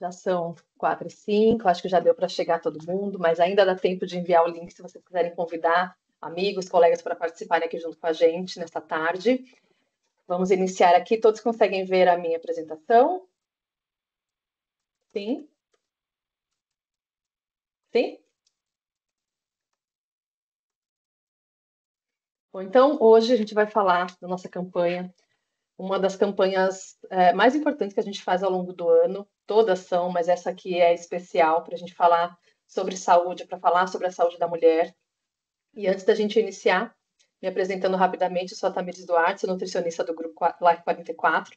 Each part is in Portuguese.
Já são 4h05, acho que já deu para chegar todo mundo, mas ainda dá tempo de enviar o link se vocês quiserem convidar amigos, colegas para participarem aqui junto com a gente nesta tarde. Vamos iniciar aqui. Todos conseguem ver a minha apresentação? Sim? Sim? Bom, então, hoje a gente vai falar da nossa campanha, uma das campanhas mais importantes que a gente faz ao longo do ano. Todas são, mas essa aqui é especial para a gente falar sobre saúde, para falar sobre a saúde da mulher. E antes da gente iniciar, me apresentando rapidamente, eu sou a Tamires Duarte, sou nutricionista do Grupo Life 44.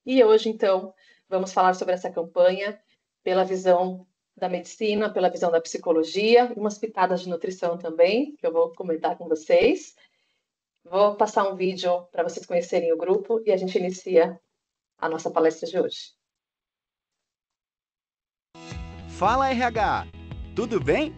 E hoje, então, vamos falar sobre essa campanha pela visão da medicina, pela visão da psicologia, e umas pitadas de nutrição também, que eu vou comentar com vocês. Vou passar um vídeo para vocês conhecerem o grupo e a gente inicia a nossa palestra de hoje. Fala RH, tudo bem?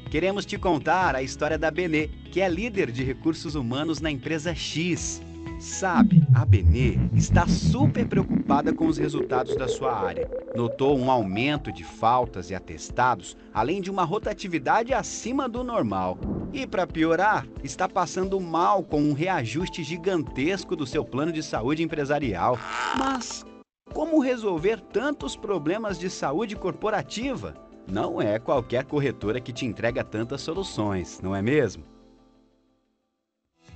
Queremos te contar a história da Benê, que é líder de recursos humanos na empresa X. Sabe, a Benê está super preocupada com os resultados da sua área. Notou um aumento de faltas e atestados, além de uma rotatividade acima do normal. E para piorar, está passando mal com um reajuste gigantesco do seu plano de saúde empresarial. Mas como resolver tantos problemas de saúde corporativa? Não é qualquer corretora que te entrega tantas soluções, não é mesmo?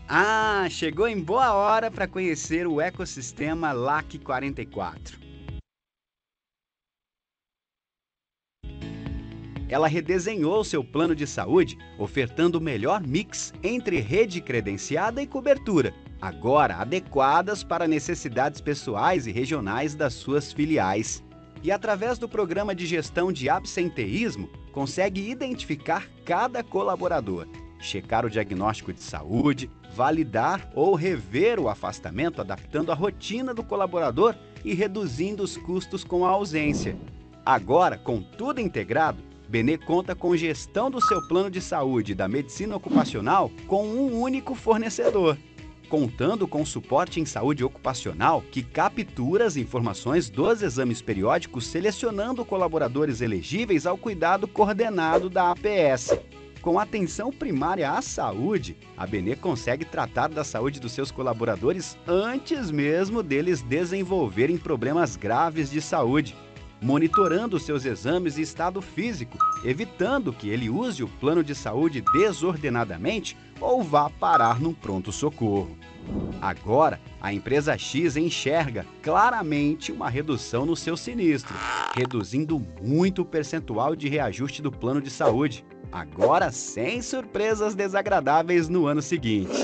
Ah, chegou em boa hora para conhecer o ecossistema LAC 44. Ela redesenhou seu plano de saúde, ofertando o melhor mix entre rede credenciada e cobertura, agora adequadas para necessidades pessoais e regionais das suas filiais. E através do programa de gestão de absenteísmo, consegue identificar cada colaborador, checar o diagnóstico de saúde, validar ou rever o afastamento, adaptando a rotina do colaborador e reduzindo os custos com a ausência. Agora, com tudo integrado, Benê conta com gestão do seu plano de saúde e da medicina ocupacional com um único fornecedor, contando com suporte em saúde ocupacional que captura as informações dos exames periódicos, selecionando colaboradores elegíveis ao cuidado coordenado da APS. Com atenção primária à saúde, a Benê consegue tratar da saúde dos seus colaboradores antes mesmo deles desenvolverem problemas graves de saúde, monitorando seus exames e estado físico, evitando que ele use o plano de saúde desordenadamente ou vá parar num pronto-socorro. Agora, a empresa X enxerga claramente uma redução no seu sinistro, reduzindo muito o percentual de reajuste do plano de saúde. Agora sem surpresas desagradáveis no ano seguinte.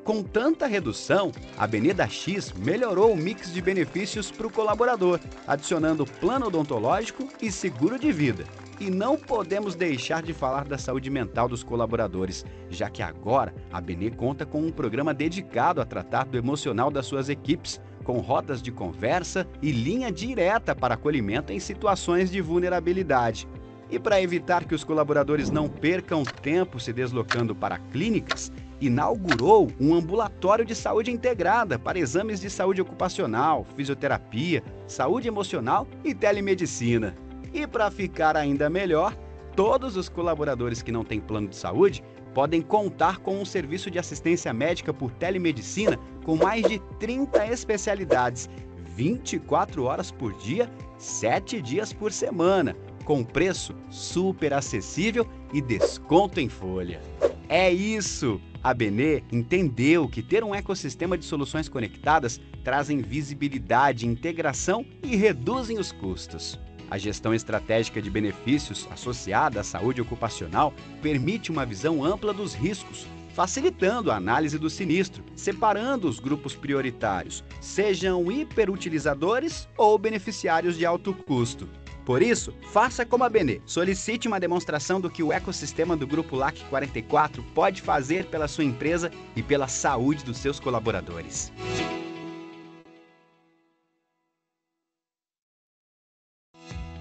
Com tanta redução, a Avenida X melhorou o mix de benefícios para o colaborador, adicionando plano odontológico e seguro de vida. E não podemos deixar de falar da saúde mental dos colaboradores, já que agora a Benê conta com um programa dedicado a tratar do emocional das suas equipes, com rodas de conversa e linha direta para acolhimento em situações de vulnerabilidade. E para evitar que os colaboradores não percam tempo se deslocando para clínicas, inaugurou um ambulatório de saúde integrada para exames de saúde ocupacional, fisioterapia, saúde emocional e telemedicina. E para ficar ainda melhor, todos os colaboradores que não têm plano de saúde podem contar com um serviço de assistência médica por telemedicina com mais de 30 especialidades, 24 horas por dia, 7 dias por semana, com preço super acessível e desconto em folha. É isso! A Benê entendeu que ter um ecossistema de soluções conectadas trazem visibilidade, integração e reduzem os custos. A gestão estratégica de benefícios associada à saúde ocupacional permite uma visão ampla dos riscos, facilitando a análise do sinistro, separando os grupos prioritários, sejam hiperutilizadores ou beneficiários de alto custo. Por isso, faça como a Benê. Solicite uma demonstração do que o ecossistema do Grupo LAC 44 pode fazer pela sua empresa e pela saúde dos seus colaboradores.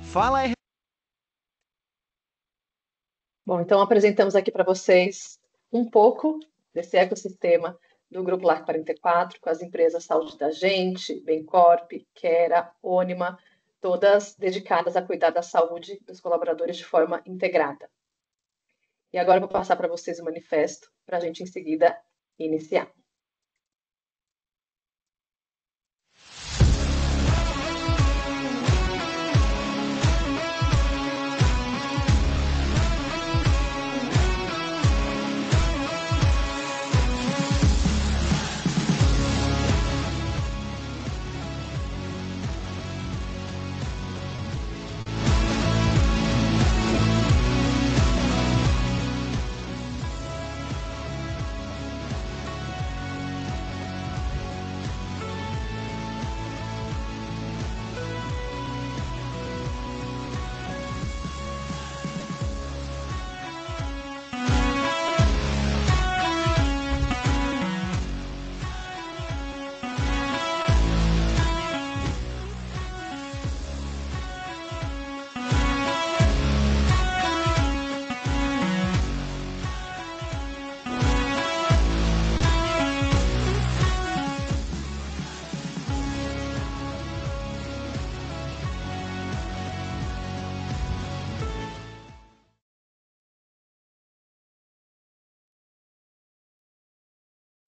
Fala aí. Bom, então apresentamos aqui para vocês um pouco desse ecossistema do Grupo LAC 44, com as empresas Saúde da Gente, Bencorp, Quera, Ônima, todas dedicadas a cuidar da saúde dos colaboradores de forma integrada. E agora eu vou passar para vocês o manifesto, para a gente em seguida iniciar.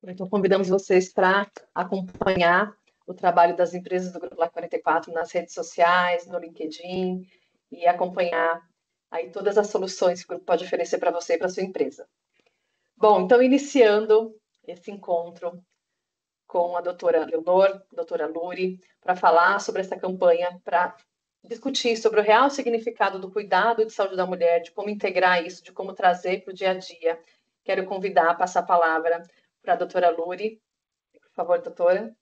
Então, convidamos vocês para acompanhar o trabalho das empresas do Grupo LAC 44 nas redes sociais, no LinkedIn, e acompanhar aí todas as soluções que o grupo pode oferecer para você e para sua empresa. Bom, então, iniciando esse encontro com a doutora Leonor, doutora Luri, para falar sobre essa campanha, para discutir sobre o real significado do cuidado de saúde da mulher, de como integrar isso, de como trazer para o dia a dia. Quero convidar, passar a palavra para a doutora Luri. Por favor, doutora.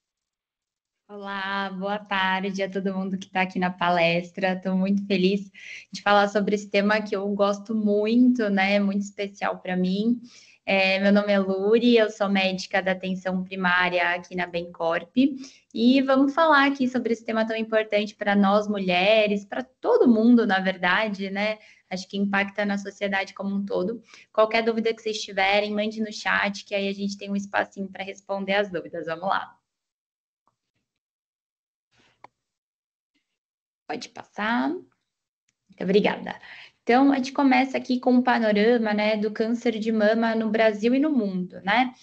Olá, boa tarde a todo mundo que está aqui na palestra. Estou muito feliz de falar sobre esse tema que eu gosto muito, né? Muito especial para mim. Meu nome é Luri, eu sou médica da atenção primária aqui na Bencorp e vamos falar aqui sobre esse tema tão importante para nós mulheres, para todo mundo, na verdade, né? Acho que impacta na sociedade como um todo. Qualquer dúvida que vocês tiverem, mande no chat, que aí a gente tem um espacinho para responder as dúvidas. Vamos lá. Pode passar. Muito obrigada. Então, a gente começa aqui com um panorama, né, do câncer de mama no Brasil e no mundo, né?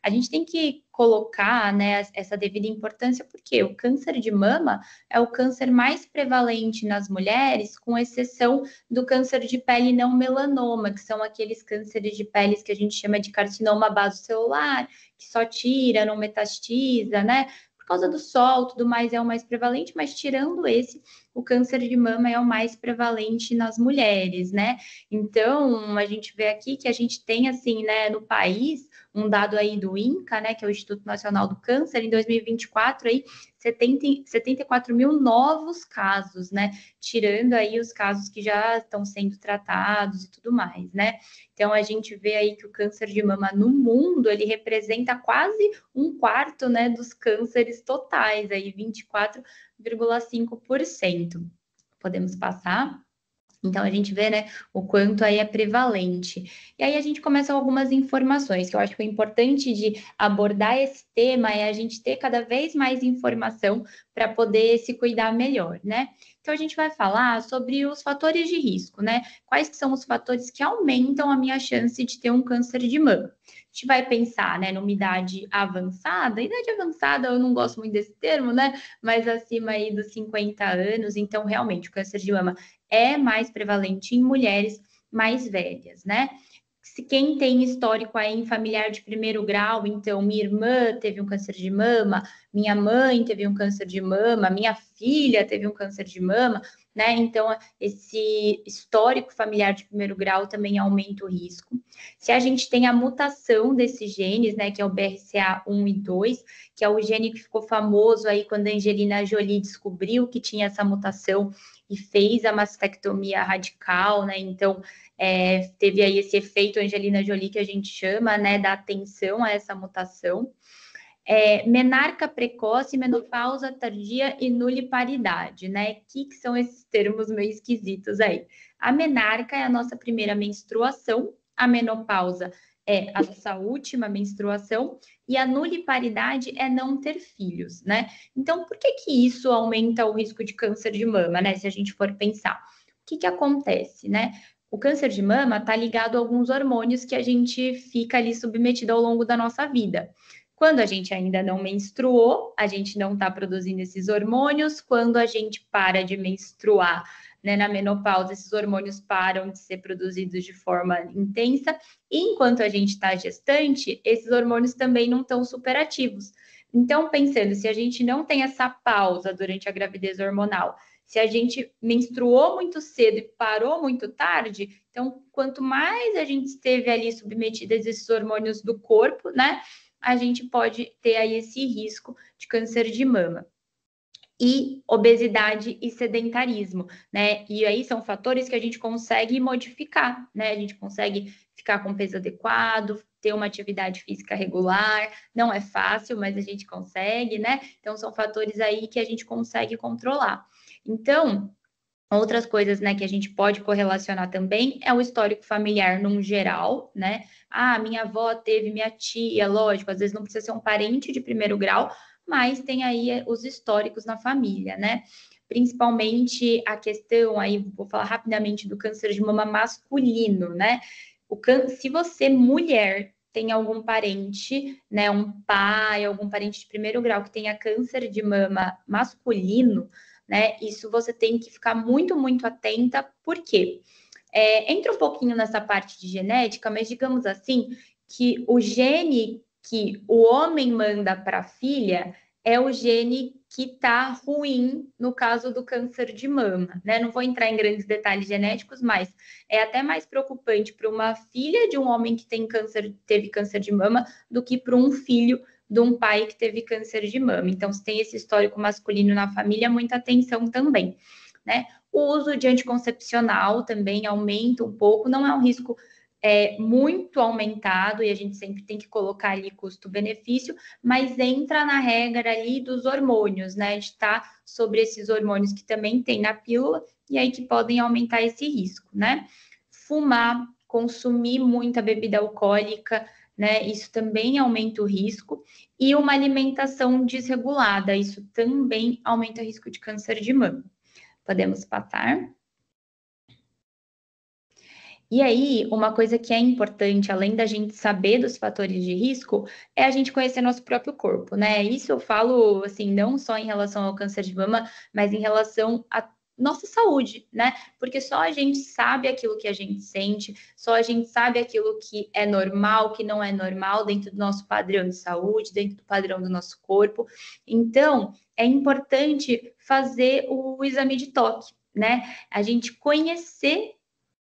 A gente tem que colocar, né, essa devida importância, porque o câncer de mama é o câncer mais prevalente nas mulheres, com exceção do câncer de pele não melanoma, que são aqueles cânceres de pele que a gente chama de carcinoma basocelular, que só tira, não metastiza, né? Por causa do sol, tudo mais é o mais prevalente, mas tirando esse, o câncer de mama é o mais prevalente nas mulheres, né? Então, a gente vê aqui que a gente tem, assim, né, no país, um dado aí do INCA, né, que é o Instituto Nacional do Câncer, em 2024, aí, 74 mil novos casos, né? Tirando aí os casos que já estão sendo tratados e tudo mais, né? Então, a gente vê aí que o câncer de mama no mundo, ele representa quase um quarto, né, dos cânceres totais, aí 24,5%. Podemos passar? Então, a gente vê, né, o quanto aí é prevalente. E aí a gente começa com algumas informações, que eu acho que é importante de abordar esse tema é a gente ter cada vez mais informação para poder se cuidar melhor, né? Então, a gente vai falar sobre os fatores de risco, né? Quais que são os fatores que aumentam a minha chance de ter um câncer de mama? A gente vai pensar, né, numa idade avançada. Idade avançada, eu não gosto muito desse termo, né? Mas acima aí dos 50 anos. Então, realmente, o câncer de mama é mais prevalente em mulheres mais velhas, né? Se quem tem histórico aí em familiar de primeiro grau, então minha irmã teve um câncer de mama, minha mãe teve um câncer de mama, minha filha teve um câncer de mama, né? Então, esse histórico familiar de primeiro grau também aumenta o risco. Se a gente tem a mutação desses genes, né, que é o BRCA1 e 2, que é o gene que ficou famoso aí quando a Angelina Jolie descobriu que tinha essa mutação e fez a mastectomia radical, né? Então, teve aí esse efeito Angelina Jolie que a gente chama, né, da atenção a essa mutação. Menarca precoce, menopausa tardia e nuliparidade, né? Que são esses termos meio esquisitos aí? A menarca é a nossa primeira menstruação, a menopausa é a nossa última menstruação e a nuliparidade é não ter filhos, né? Então, por que que isso aumenta o risco de câncer de mama, né? Se a gente for pensar. O que que acontece, né? O câncer de mama está ligado a alguns hormônios que a gente fica ali submetido ao longo da nossa vida. Quando a gente ainda não menstruou, a gente não está produzindo esses hormônios. Quando a gente para de menstruar, né, na menopausa, esses hormônios param de ser produzidos de forma intensa. E enquanto a gente está gestante, esses hormônios também não estão superativos. Então, pensando, se a gente não tem essa pausa durante a gravidez hormonal, se a gente menstruou muito cedo e parou muito tarde, então, quanto mais a gente esteve ali submetida a esses hormônios do corpo, né, a gente pode ter aí esse risco de câncer de mama. E obesidade e sedentarismo, né? E aí são fatores que a gente consegue modificar, né? A gente consegue ficar com peso adequado, ter uma atividade física regular. Não é fácil, mas a gente consegue, né? Então são fatores aí que a gente consegue controlar. Então, outras coisas, né, que a gente pode correlacionar também é o histórico familiar num geral, né? Ah, minha avó teve, minha tia, lógico, às vezes não precisa ser um parente de primeiro grau, mas tem aí os históricos na família, né? Principalmente a questão aí, vou falar rapidamente do câncer de mama masculino, né? Se você, mulher, tem algum parente, né, um pai, algum parente de primeiro grau que tenha câncer de mama masculino, né? Isso você tem que ficar muito, muito atenta, porque entra um pouquinho nessa parte de genética, mas digamos assim, que o gene que o homem manda para a filha é o gene que está ruim no caso do câncer de mama, né? Não vou entrar em grandes detalhes genéticos, mas é até mais preocupante para uma filha de um homem que teve câncer de mama do que para um filho de um pai que teve câncer de mama. Então, se tem esse histórico masculino na família, muita atenção também, né? O uso de anticoncepcional também aumenta um pouco, não é um risco muito aumentado, e a gente sempre tem que colocar ali custo-benefício, mas entra na regra ali dos hormônios, né? De estar sobre esses hormônios que também tem na pílula, e aí que podem aumentar esse risco, né? Fumar, consumir muita bebida alcoólica, né? Isso também aumenta o risco. E uma alimentação desregulada, isso também aumenta o risco de câncer de mama. Podemos passar. E aí, uma coisa que é importante, além da gente saber dos fatores de risco, é a gente conhecer nosso próprio corpo, né? Isso eu falo, assim, não só em relação ao câncer de mama, mas em relação à nossa saúde, né? Porque só a gente sabe aquilo que a gente sente, só a gente sabe aquilo que é normal, que não é normal dentro do nosso padrão de saúde, dentro do padrão do nosso corpo. Então, é importante fazer o exame de toque, né? A gente conhecer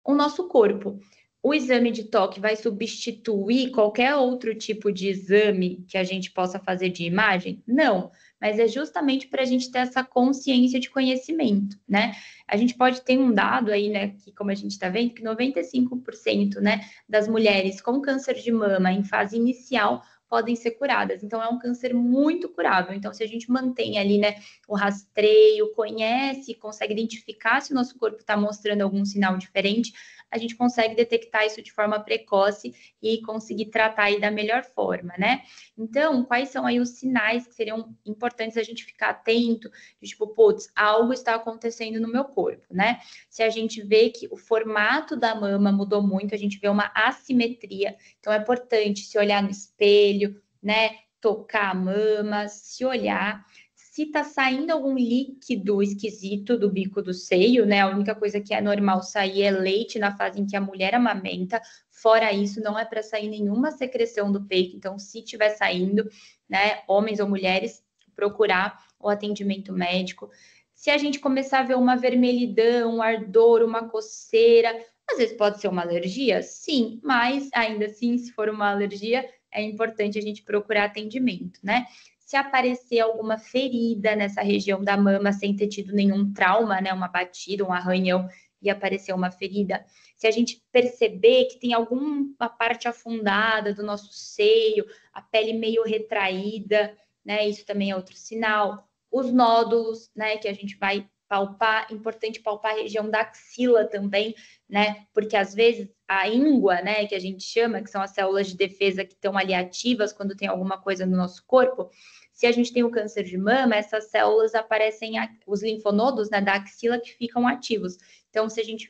o nosso corpo. O exame de toque vai substituir qualquer outro tipo de exame que a gente possa fazer de imagem? Não, mas é justamente para a gente ter essa consciência de conhecimento, né? A gente pode ter um dado aí, né, que como a gente está vendo, que 95%, né, das mulheres com câncer de mama em fase inicial podem ser curadas. Então, é um câncer muito curável. Então, se a gente mantém ali, né, o rastreio, conhece, consegue identificar se o nosso corpo está mostrando algum sinal diferente, a gente consegue detectar isso de forma precoce e conseguir tratar aí da melhor forma, né? Então, quais são aí os sinais que seriam importantes a gente ficar atento, de tipo, putz, algo está acontecendo no meu corpo, né? Se a gente vê que o formato da mama mudou muito, a gente vê uma assimetria, então é importante se olhar no espelho, né? Tocar a mama, se olhar. Se tá saindo algum líquido esquisito do bico do seio, né? A única coisa que é normal sair é leite na fase em que a mulher amamenta. Fora isso, não é para sair nenhuma secreção do peito. Então, se tiver saindo, né, homens ou mulheres, procurar o atendimento médico. Se a gente começar a ver uma vermelhidão, um ardor, uma coceira, às vezes pode ser uma alergia, sim, mas ainda assim, se for uma alergia, é importante a gente procurar atendimento, né? Se aparecer alguma ferida nessa região da mama sem ter tido nenhum trauma, né, uma batida, um arranhão e aparecer uma ferida, se a gente perceber que tem alguma parte afundada do nosso seio, a pele meio retraída, né, isso também é outro sinal. Os nódulos, né, que a gente vai palpar, importante palpar a região da axila também, né? Porque às vezes a íngua, né, que a gente chama, que são as células de defesa que estão ali ativas quando tem alguma coisa no nosso corpo, se a gente tem o câncer de mama, essas células aparecem, os linfonodos, né, da axila que ficam ativos. Então, se a gente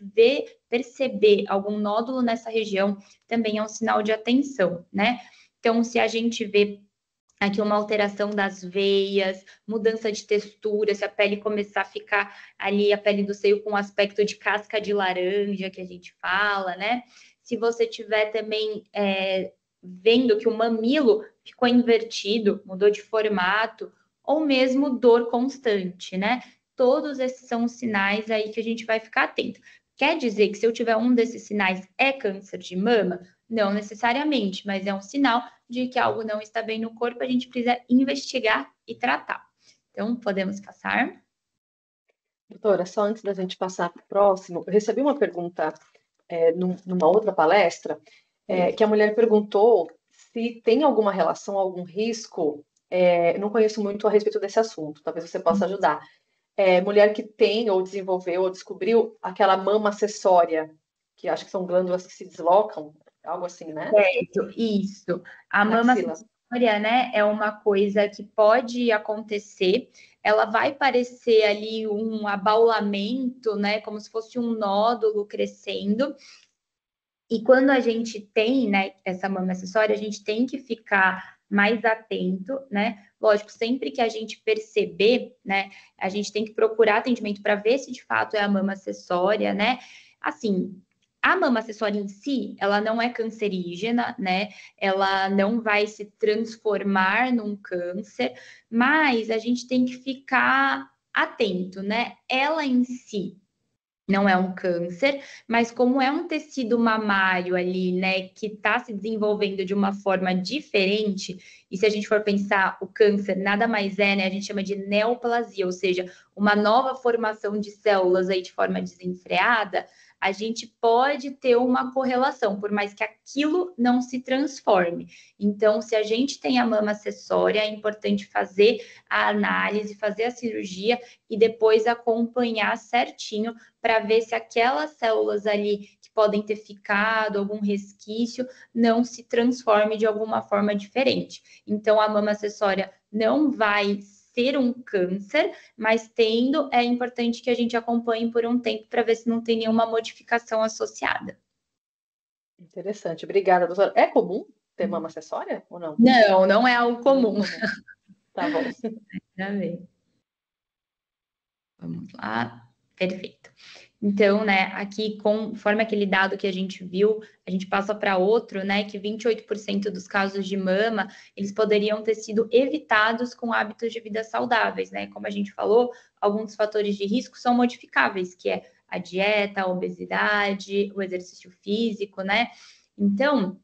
perceber algum nódulo nessa região, também é um sinal de atenção, né? Então, se a gente vê aqui uma alteração das veias, mudança de textura, se a pele começar a ficar ali, a pele do seio com aspecto de casca de laranja, que a gente fala, né? Se você tiver também vendo que o mamilo ficou invertido, mudou de formato, ou mesmo dor constante, né? Todos esses são os sinais aí que a gente vai ficar atento. Quer dizer que se eu tiver um desses sinais é câncer de mama? Não necessariamente, mas é um sinal de que algo não está bem no corpo, a gente precisa investigar e tratar. Então, podemos passar. Doutora, só antes da gente passar para o próximo, eu recebi uma pergunta numa outra palestra, que a mulher perguntou se tem alguma relação, algum risco, não conheço muito a respeito desse assunto, talvez você possa ajudar. Mulher que tem, ou desenvolveu, ou descobriu aquela mama acessória, que acho que são glândulas que se deslocam, algo assim, né? Certo, isso. A mama acessória, né, é uma coisa que pode acontecer. Ela vai parecer ali um abaulamento, né, como se fosse um nódulo crescendo. E quando a gente tem, né, essa mama acessória, a gente tem que ficar mais atento, né? Lógico, sempre que a gente perceber, né, a gente tem que procurar atendimento para ver se de fato é a mama acessória, né? Assim, a mama acessória em si, ela não é cancerígena, né? Ela não vai se transformar num câncer, mas a gente tem que ficar atento, né? Ela em si não é um câncer, mas como é um tecido mamário ali, né, que está se desenvolvendo de uma forma diferente, e se a gente for pensar, o câncer nada mais é, né, a gente chama de neoplasia, ou seja, uma nova formação de células aí de forma desenfreada, a gente pode ter uma correlação, por mais que aquilo não se transforme. Então, se a gente tem a mama acessória, é importante fazer a análise, fazer a cirurgia e depois acompanhar certinho para ver se aquelas células ali que podem ter ficado, algum resquício, não se transforme de alguma forma diferente. Então, a mama acessória não vai ser um câncer, mas tendo, é importante que a gente acompanhe por um tempo para ver se não tem nenhuma modificação associada. Interessante, obrigada, doutora. É comum ter mama acessória ou não? Não, não é algo comum. Tá bom. Vamos lá. Perfeito. Então, né, aqui, conforme aquele dado que a gente viu, a gente passa para outro, né, que 28% dos casos de mama, eles poderiam ter sido evitados com hábitos de vida saudáveis, né? Como a gente falou, alguns fatores de risco são modificáveis, que é a dieta, a obesidade, o exercício físico, né? Então,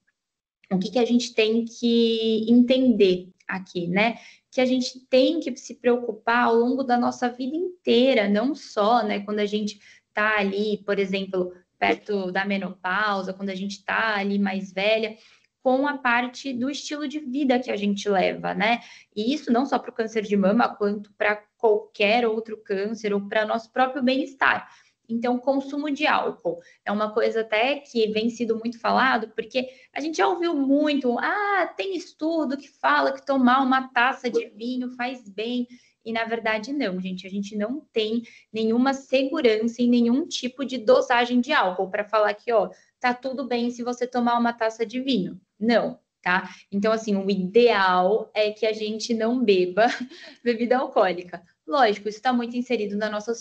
o que a gente tem que entender aqui, né? Que a gente tem que se preocupar ao longo da nossa vida inteira, não só, né, quando a gente tá ali, por exemplo, perto da menopausa, quando a gente tá ali mais velha, com a parte do estilo de vida que a gente leva, né? E isso não só para o câncer de mama, quanto para qualquer outro câncer ou para nosso próprio bem-estar. Então, consumo de álcool é uma coisa até que vem sido muito falado, porque a gente já ouviu muito, tem estudo que fala que tomar uma taça de vinho faz bem, e na verdade não, gente, a gente não tem nenhuma segurança em nenhum tipo de dosagem de álcool para falar que, ó, tá tudo bem se você tomar uma taça de vinho. Não, tá? Então, assim, o ideal é que a gente não beba bebida alcoólica. Lógico, isso está muito inserido na nossa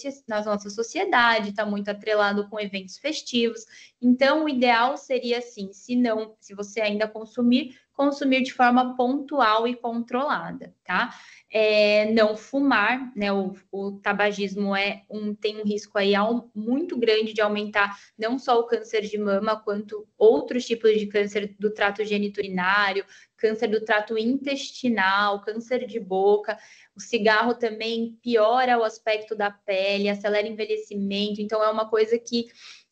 sociedade, está muito atrelado com eventos festivos. Então, o ideal seria assim, se você ainda consumir de forma pontual e controlada, tá? Não fumar, né? O tabagismo tem um risco aí muito grande de aumentar não só o câncer de mama, quanto outros tipos de câncer do trato geniturinário, câncer do trato intestinal, câncer de boca. O cigarro também piora o aspecto da pele, acelera o envelhecimento, então é uma coisa que,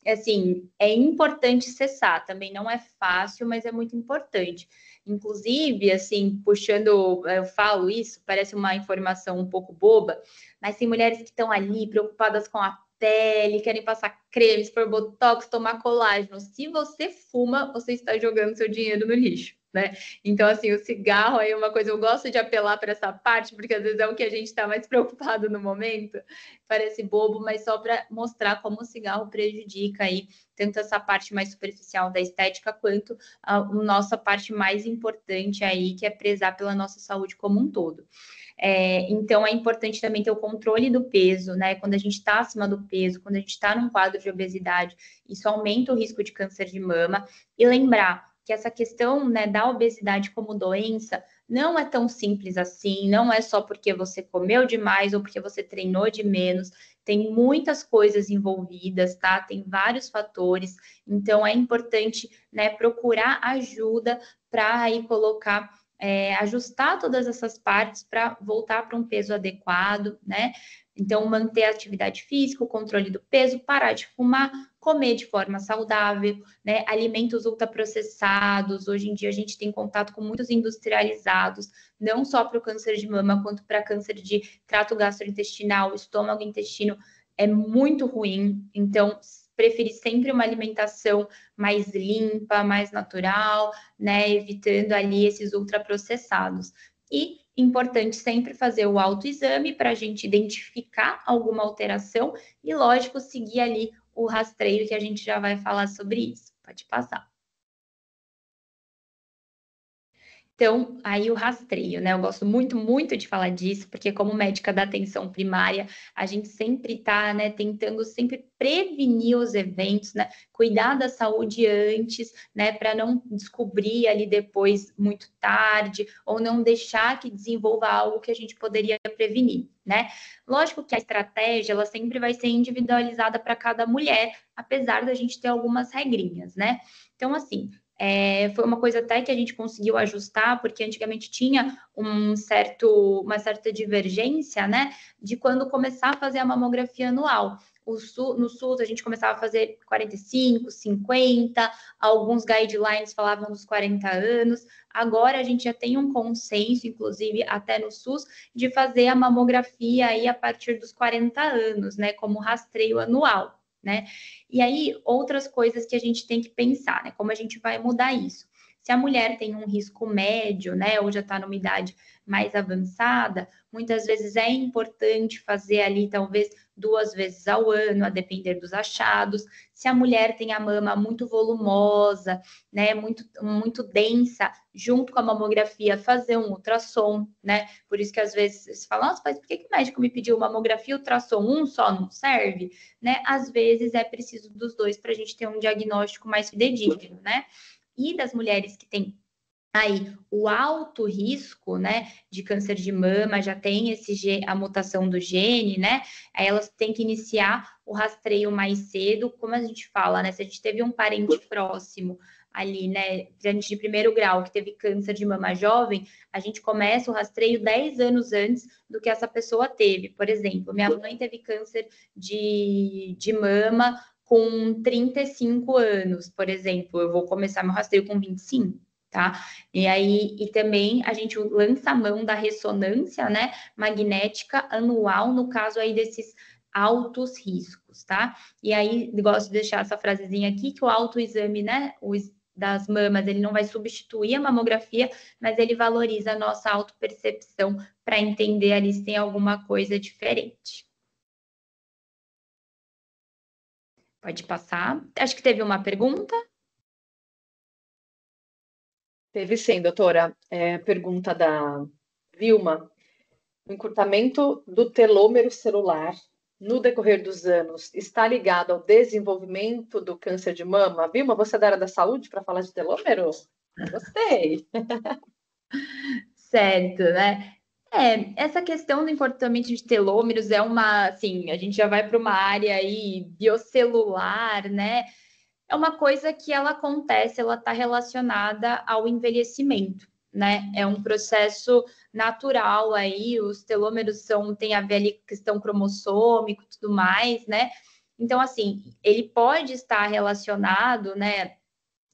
assim, é importante cessar. Também não é fácil, mas é muito importante. Inclusive, assim, puxando, eu falo isso, parece uma informação um pouco boba, mas tem mulheres que estão ali preocupadas com a pele, querem passar cremes, pôr botox, tomar colágeno. Se você fuma, você está jogando seu dinheiro no lixo, né? Então, assim, o cigarro aí é uma coisa, eu gosto de apelar para essa parte, porque às vezes é o que a gente está mais preocupado no momento. Parece bobo, mas só para mostrar como o cigarro prejudica aí tanto essa parte mais superficial da estética, quanto a nossa parte mais importante aí, que é prezar pela nossa saúde como um todo. Então, é importante também ter o controle do peso, né? Quando a gente está acima do peso, quando a gente está num quadro de obesidade, isso aumenta o risco de câncer de mama. E lembrar que essa questão, né, da obesidade como doença não é tão simples assim, não é só porque você comeu demais ou porque você treinou de menos, tem muitas coisas envolvidas, tá? Tem vários fatores, então é importante, né, procurar ajuda para aí colocar ajustar todas essas partes para voltar para um peso adequado, né? Então, manter a atividade física, o controle do peso, parar de fumar, comer de forma saudável, né? Alimentos ultraprocessados. Hoje em dia a gente tem contato com muitos industrializados, não só para o câncer de mama, quanto para câncer de trato gastrointestinal, estômago, intestino. É muito ruim. Então, preferir sempre uma alimentação mais limpa, mais natural, né? Evitando ali esses ultraprocessados. E importante sempre fazer o autoexame para a gente identificar alguma alteração e, lógico, seguir ali o rastreio que a gente já vai falar sobre isso. Pode passar. Então, aí o rastreio, né? Eu gosto muito, muito de falar disso, porque como médica da atenção primária, a gente sempre está, né, tentando sempre prevenir os eventos, né? Cuidar da saúde antes, né? Para não descobrir ali depois muito tarde, ou não deixar que desenvolva algo que a gente poderia prevenir, né? Lógico que a estratégia, ela sempre vai ser individualizada para cada mulher, apesar da gente ter algumas regrinhas, né? Então, assim, foi uma coisa até que a gente conseguiu ajustar, porque antigamente tinha uma certa divergência, né, de quando começar a fazer a mamografia anual. No SUS, a gente começava a fazer 45, 50, alguns guidelines falavam dos 40 anos. Agora a gente já tem um consenso, inclusive até no SUS, de fazer a mamografia aí a partir dos 40 anos, né, como rastreio anual, né? E aí, outras coisas que a gente tem que pensar, né? Como a gente vai mudar isso? Se a mulher tem um risco médio, né, ou já está numa idade mais avançada, muitas vezes é importante fazer ali, talvez, 2 vezes ao ano, a depender dos achados. Se a mulher tem a mama muito volumosa, né, muito densa, junto com a mamografia, fazer um ultrassom, né? Por isso que às vezes você fala, nossa, mas por que o médico me pediu mamografia e ultrassom? Um só não serve? Né? Às vezes é preciso dos dois para a gente ter um diagnóstico mais fidedigno, né? E das mulheres que têm aí o alto risco, né, de câncer de mama, já tem a mutação do gene, né? Aí elas têm que iniciar o rastreio mais cedo, como a gente fala, né? Se a gente teve um parente próximo ali, né, gente de primeiro grau que teve câncer de mama jovem, a gente começa o rastreio 10 anos antes do que essa pessoa teve. Por exemplo, minha mãe teve câncer de mama com 35 anos, por exemplo, eu vou começar meu rastreio com 25, tá? E aí, e também a gente lança a mão da ressonância, né, magnética anual, no caso aí desses altos riscos, tá? E aí, gosto de deixar essa frasezinha aqui, que o autoexame, né, das mamas, ele não vai substituir a mamografia, mas ele valoriza a nossa autopercepção para entender ali se tem alguma coisa diferente. Pode passar. Acho que teve uma pergunta. Teve sim, doutora. Pergunta da Vilma. O encurtamento do telômero celular no decorrer dos anos está ligado ao desenvolvimento do câncer de mama? Vilma, você é da área da saúde para falar de telômero? Gostei. Certo, né? Essa questão do encurtamento de telômeros é uma, assim, a gente já vai para uma área aí biocelular, né? É uma coisa que ela acontece, ela está relacionada ao envelhecimento, né? É um processo natural aí, os telômeros tem a ver ali com questão cromossômica e tudo mais, né? Então, assim, ele pode estar relacionado, né,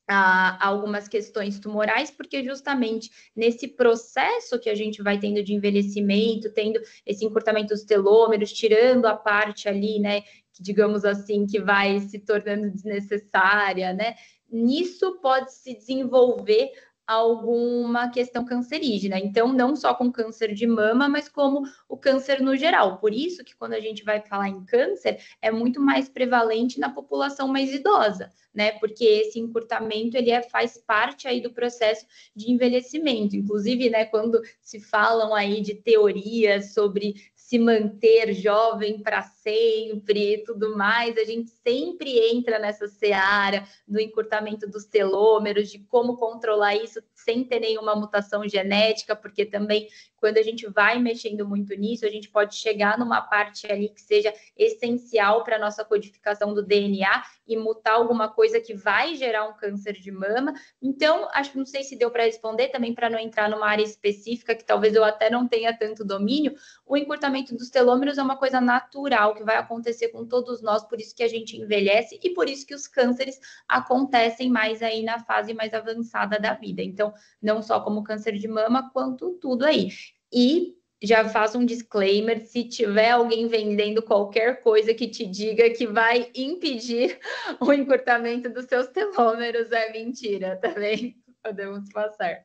a algumas questões tumorais, porque justamente nesse processo que a gente vai tendo de envelhecimento, tendo esse encurtamento dos telômeros, tirando a parte ali, né, que, digamos assim, que vai se tornando desnecessária, né, nisso pode se desenvolver alguma questão cancerígena. Então, não só com câncer de mama, mas como o câncer no geral. Por isso que quando a gente vai falar em câncer, é muito mais prevalente na população mais idosa, né? Porque esse encurtamento ele faz parte aí do processo de envelhecimento. Inclusive, né, quando se falam aí de teorias sobre se manter jovem para sempre e tudo mais, a gente sempre entra nessa seara do encurtamento dos telômeros, de como controlar isso sem ter nenhuma mutação genética, porque também quando a gente vai mexendo muito nisso, a gente pode chegar numa parte ali que seja essencial para a nossa codificação do DNA e mutar alguma coisa que vai gerar um câncer de mama. Então, acho que não sei se deu para responder também, para não entrar numa área específica que talvez eu até não tenha tanto domínio. O encurtamento dos telômeros é uma coisa natural que vai acontecer com todos nós, por isso que a gente envelhece e por isso que os cânceres acontecem mais aí na fase mais avançada da vida. Então, não só como câncer de mama, quanto tudo aí. E já faço um disclaimer, se tiver alguém vendendo qualquer coisa que te diga que vai impedir o encurtamento dos seus telômeros, é mentira, tá bem? Podemos passar.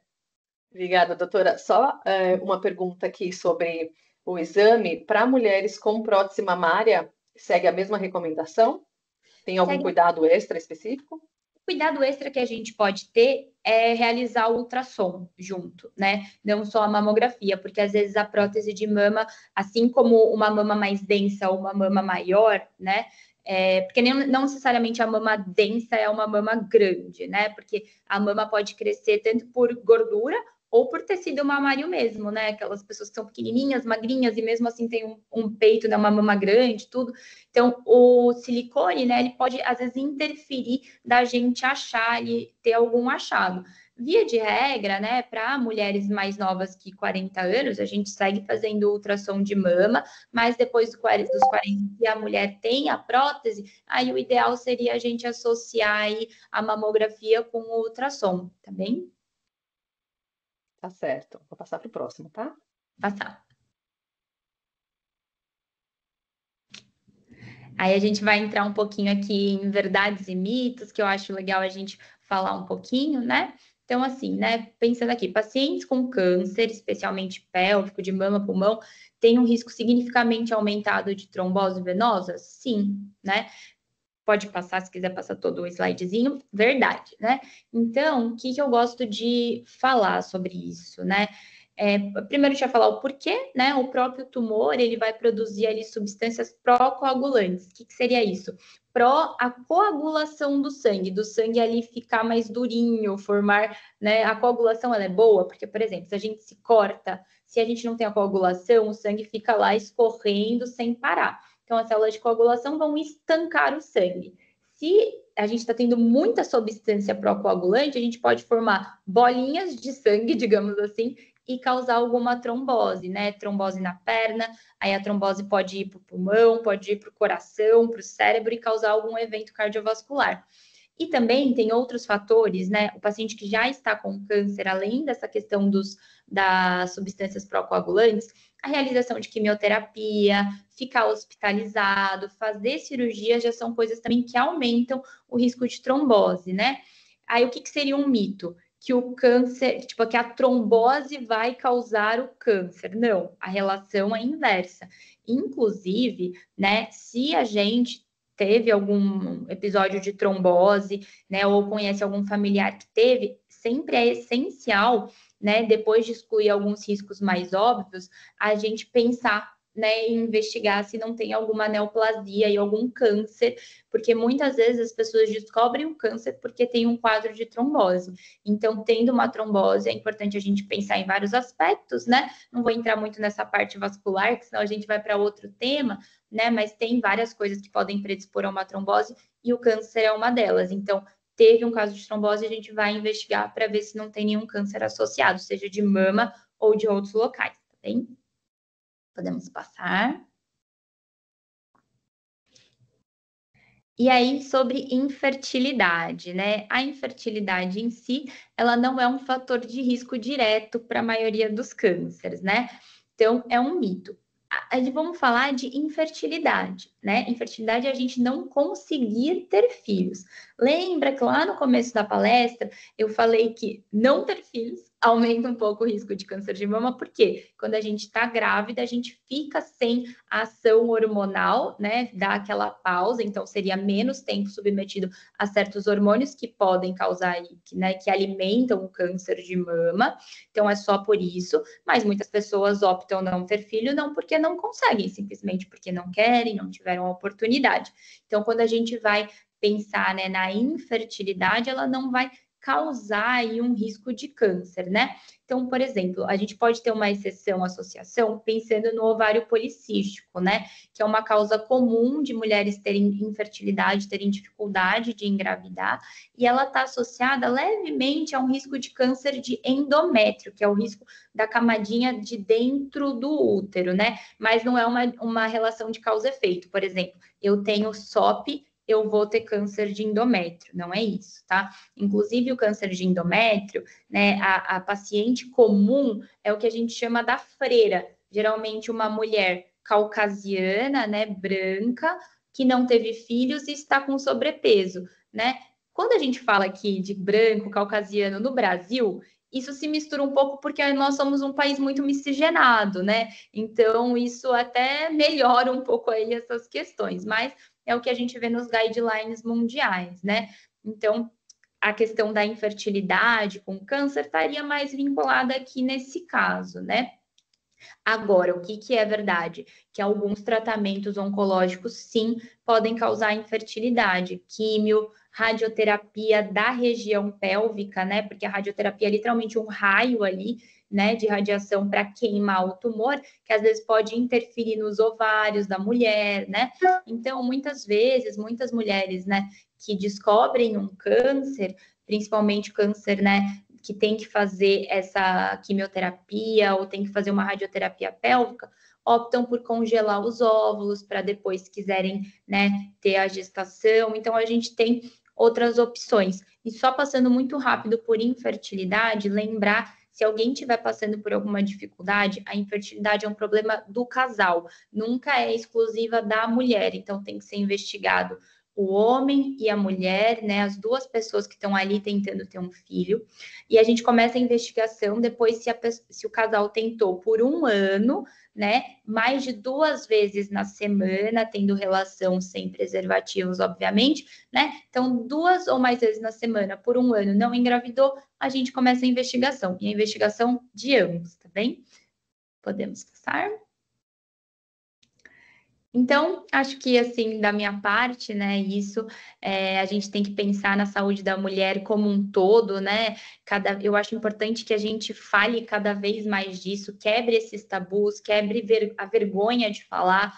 Obrigada, doutora. Só uma pergunta aqui sobre o exame. Para mulheres com prótese mamária, segue a mesma recomendação? Tem algum Segue. cuidado extra específico? Cuidado extra que a gente pode ter é realizar o ultrassom junto, né? Não só a mamografia, porque às vezes a prótese de mama, assim como uma mama mais densa ou uma mama maior, né? Porque não necessariamente a mama densa é uma mama grande, né? Porque a mama pode crescer tanto por gordura ou por tecido mamário mesmo, né? Aquelas pessoas que são pequenininhas, magrinhas e mesmo assim tem um peito, né? Uma mama grande, tudo. Então, o silicone, né? Ele pode às vezes interferir da gente achar e ter algum achado. Via de regra, né, para mulheres mais novas que 40 anos, a gente segue fazendo ultrassom de mama, mas depois dos 40, se a mulher tem a prótese, aí o ideal seria a gente associar aí a mamografia com o ultrassom, tá bem? Tá certo. Vou passar para o próximo, tá? Passar. Aí a gente vai entrar um pouquinho aqui em verdades e mitos, que eu acho legal a gente falar um pouquinho, né? Então, assim, né? Pensando aqui, pacientes com câncer, especialmente pélvico, de mama, pulmão, têm um risco significativamente aumentado de trombose venosa? Sim, né? Pode passar, se quiser passar todo o slidezinho, verdade, né? Então, o que eu gosto de falar sobre isso, né? Primeiro a gente vai falar o porquê, né? O próprio tumor, ele vai produzir ali substâncias pró-coagulantes. O que seria isso? Pró a coagulação do sangue ali ficar mais durinho, formar, né? A coagulação, ela é boa, porque, por exemplo, se a gente se corta, se a gente não tem a coagulação, o sangue fica lá escorrendo sem parar. Então, as células de coagulação vão estancar o sangue. Se a gente está tendo muita substância pró-coagulante, a gente pode formar bolinhas de sangue, digamos assim, e causar alguma trombose, né? Trombose na perna, aí a trombose pode ir para o pulmão, pode ir para o coração, para o cérebro e causar algum evento cardiovascular. E também tem outros fatores, né? O paciente que já está com câncer, além dessa questão das substâncias pró-coagulantes, a realização de quimioterapia, ficar hospitalizado, fazer cirurgia já são coisas também que aumentam o risco de trombose, né? Aí o que seria um mito? Que o câncer, tipo, que a trombose vai causar o câncer. Não, a relação é inversa. Inclusive, né, se a gente teve algum episódio de trombose, né, ou conhece algum familiar que teve, sempre é essencial, né, depois de excluir alguns riscos mais óbvios, a gente pensar, né, em investigar se não tem alguma neoplasia e algum câncer, porque muitas vezes as pessoas descobrem o câncer porque tem um quadro de trombose. Então, tendo uma trombose, é importante a gente pensar em vários aspectos, né? Não vou entrar muito nessa parte vascular, que senão a gente vai para outro tema, né? Mas tem várias coisas que podem predispor a uma trombose e o câncer é uma delas. Então, teve um caso de trombose, a gente vai investigar para ver se não tem nenhum câncer associado, seja de mama ou de outros locais, tá bem? Podemos passar. E aí, sobre infertilidade, né? A infertilidade em si, ela não é um fator de risco direto para a maioria dos cânceres, né? Então, é um mito. Vamos falar de infertilidade, né? Infertilidade é a gente não conseguir ter filhos. Lembra que lá no começo da palestra eu falei que não ter filhos aumenta um pouco o risco de câncer de mama, porque quando a gente está grávida, a gente fica sem a ação hormonal, né? Dá aquela pausa, então seria menos tempo submetido a certos hormônios que podem causar, né? Que alimentam o câncer de mama. Então é só por isso, mas muitas pessoas optam não ter filho, não porque não conseguem, simplesmente porque não querem, não tiveram a oportunidade. Então, quando a gente vai pensar, né, na infertilidade, ela não vai causar aí um risco de câncer, né? Então, por exemplo, a gente pode ter uma exceção, associação, pensando no ovário policístico, né? Que é uma causa comum de mulheres terem infertilidade, terem dificuldade de engravidar, e ela está associada levemente a um risco de câncer de endométrio, que é o risco da camadinha de dentro do útero, né? Mas não é uma relação de causa-efeito. Por exemplo, eu tenho SOP, eu vou ter câncer de endométrio, não é isso, tá? Inclusive, o câncer de endométrio, né, a paciente comum é o que a gente chama da freira, geralmente uma mulher caucasiana, né, branca, que não teve filhos e está com sobrepeso, né? Quando a gente fala aqui de branco, caucasiano no Brasil, isso se mistura um pouco porque nós somos um país muito miscigenado, né? Então, isso até melhora um pouco aí essas questões, mas é o que a gente vê nos guidelines mundiais, né? Então, a questão da infertilidade com câncer estaria mais vinculada aqui nesse caso, né? Agora, o que é verdade? Que alguns tratamentos oncológicos, sim, podem causar infertilidade. Químio, radioterapia da região pélvica, né? Porque a radioterapia é literalmente um raio ali, né, de radiação para queimar o tumor, que às vezes pode interferir nos ovários da mulher, né? Então, muitas vezes, muitas mulheres, né, que descobrem um câncer, principalmente câncer, né, que tem que fazer essa quimioterapia ou tem que fazer uma radioterapia pélvica, optam por congelar os óvulos para depois, se quiserem, né, ter a gestação. Então, a gente tem outras opções. E só passando muito rápido por infertilidade, lembrar, se alguém estiver passando por alguma dificuldade, a infertilidade é um problema do casal, nunca é exclusiva da mulher, então tem que ser investigado o homem e a mulher, né, as duas pessoas que estão ali tentando ter um filho, e a gente começa a investigação depois se o casal tentou por um ano, né, mais de 2 vezes na semana, tendo relação sem preservativos, obviamente, né, então 2 ou mais vezes na semana por um ano não engravidou, a gente começa a investigação, e a investigação de ambos, tá bem? Podemos passar? Então, acho que, assim, da minha parte, né, isso, a gente tem que pensar na saúde da mulher como um todo, né, eu acho importante que a gente fale cada vez mais disso, quebre esses tabus, quebre a vergonha de falar.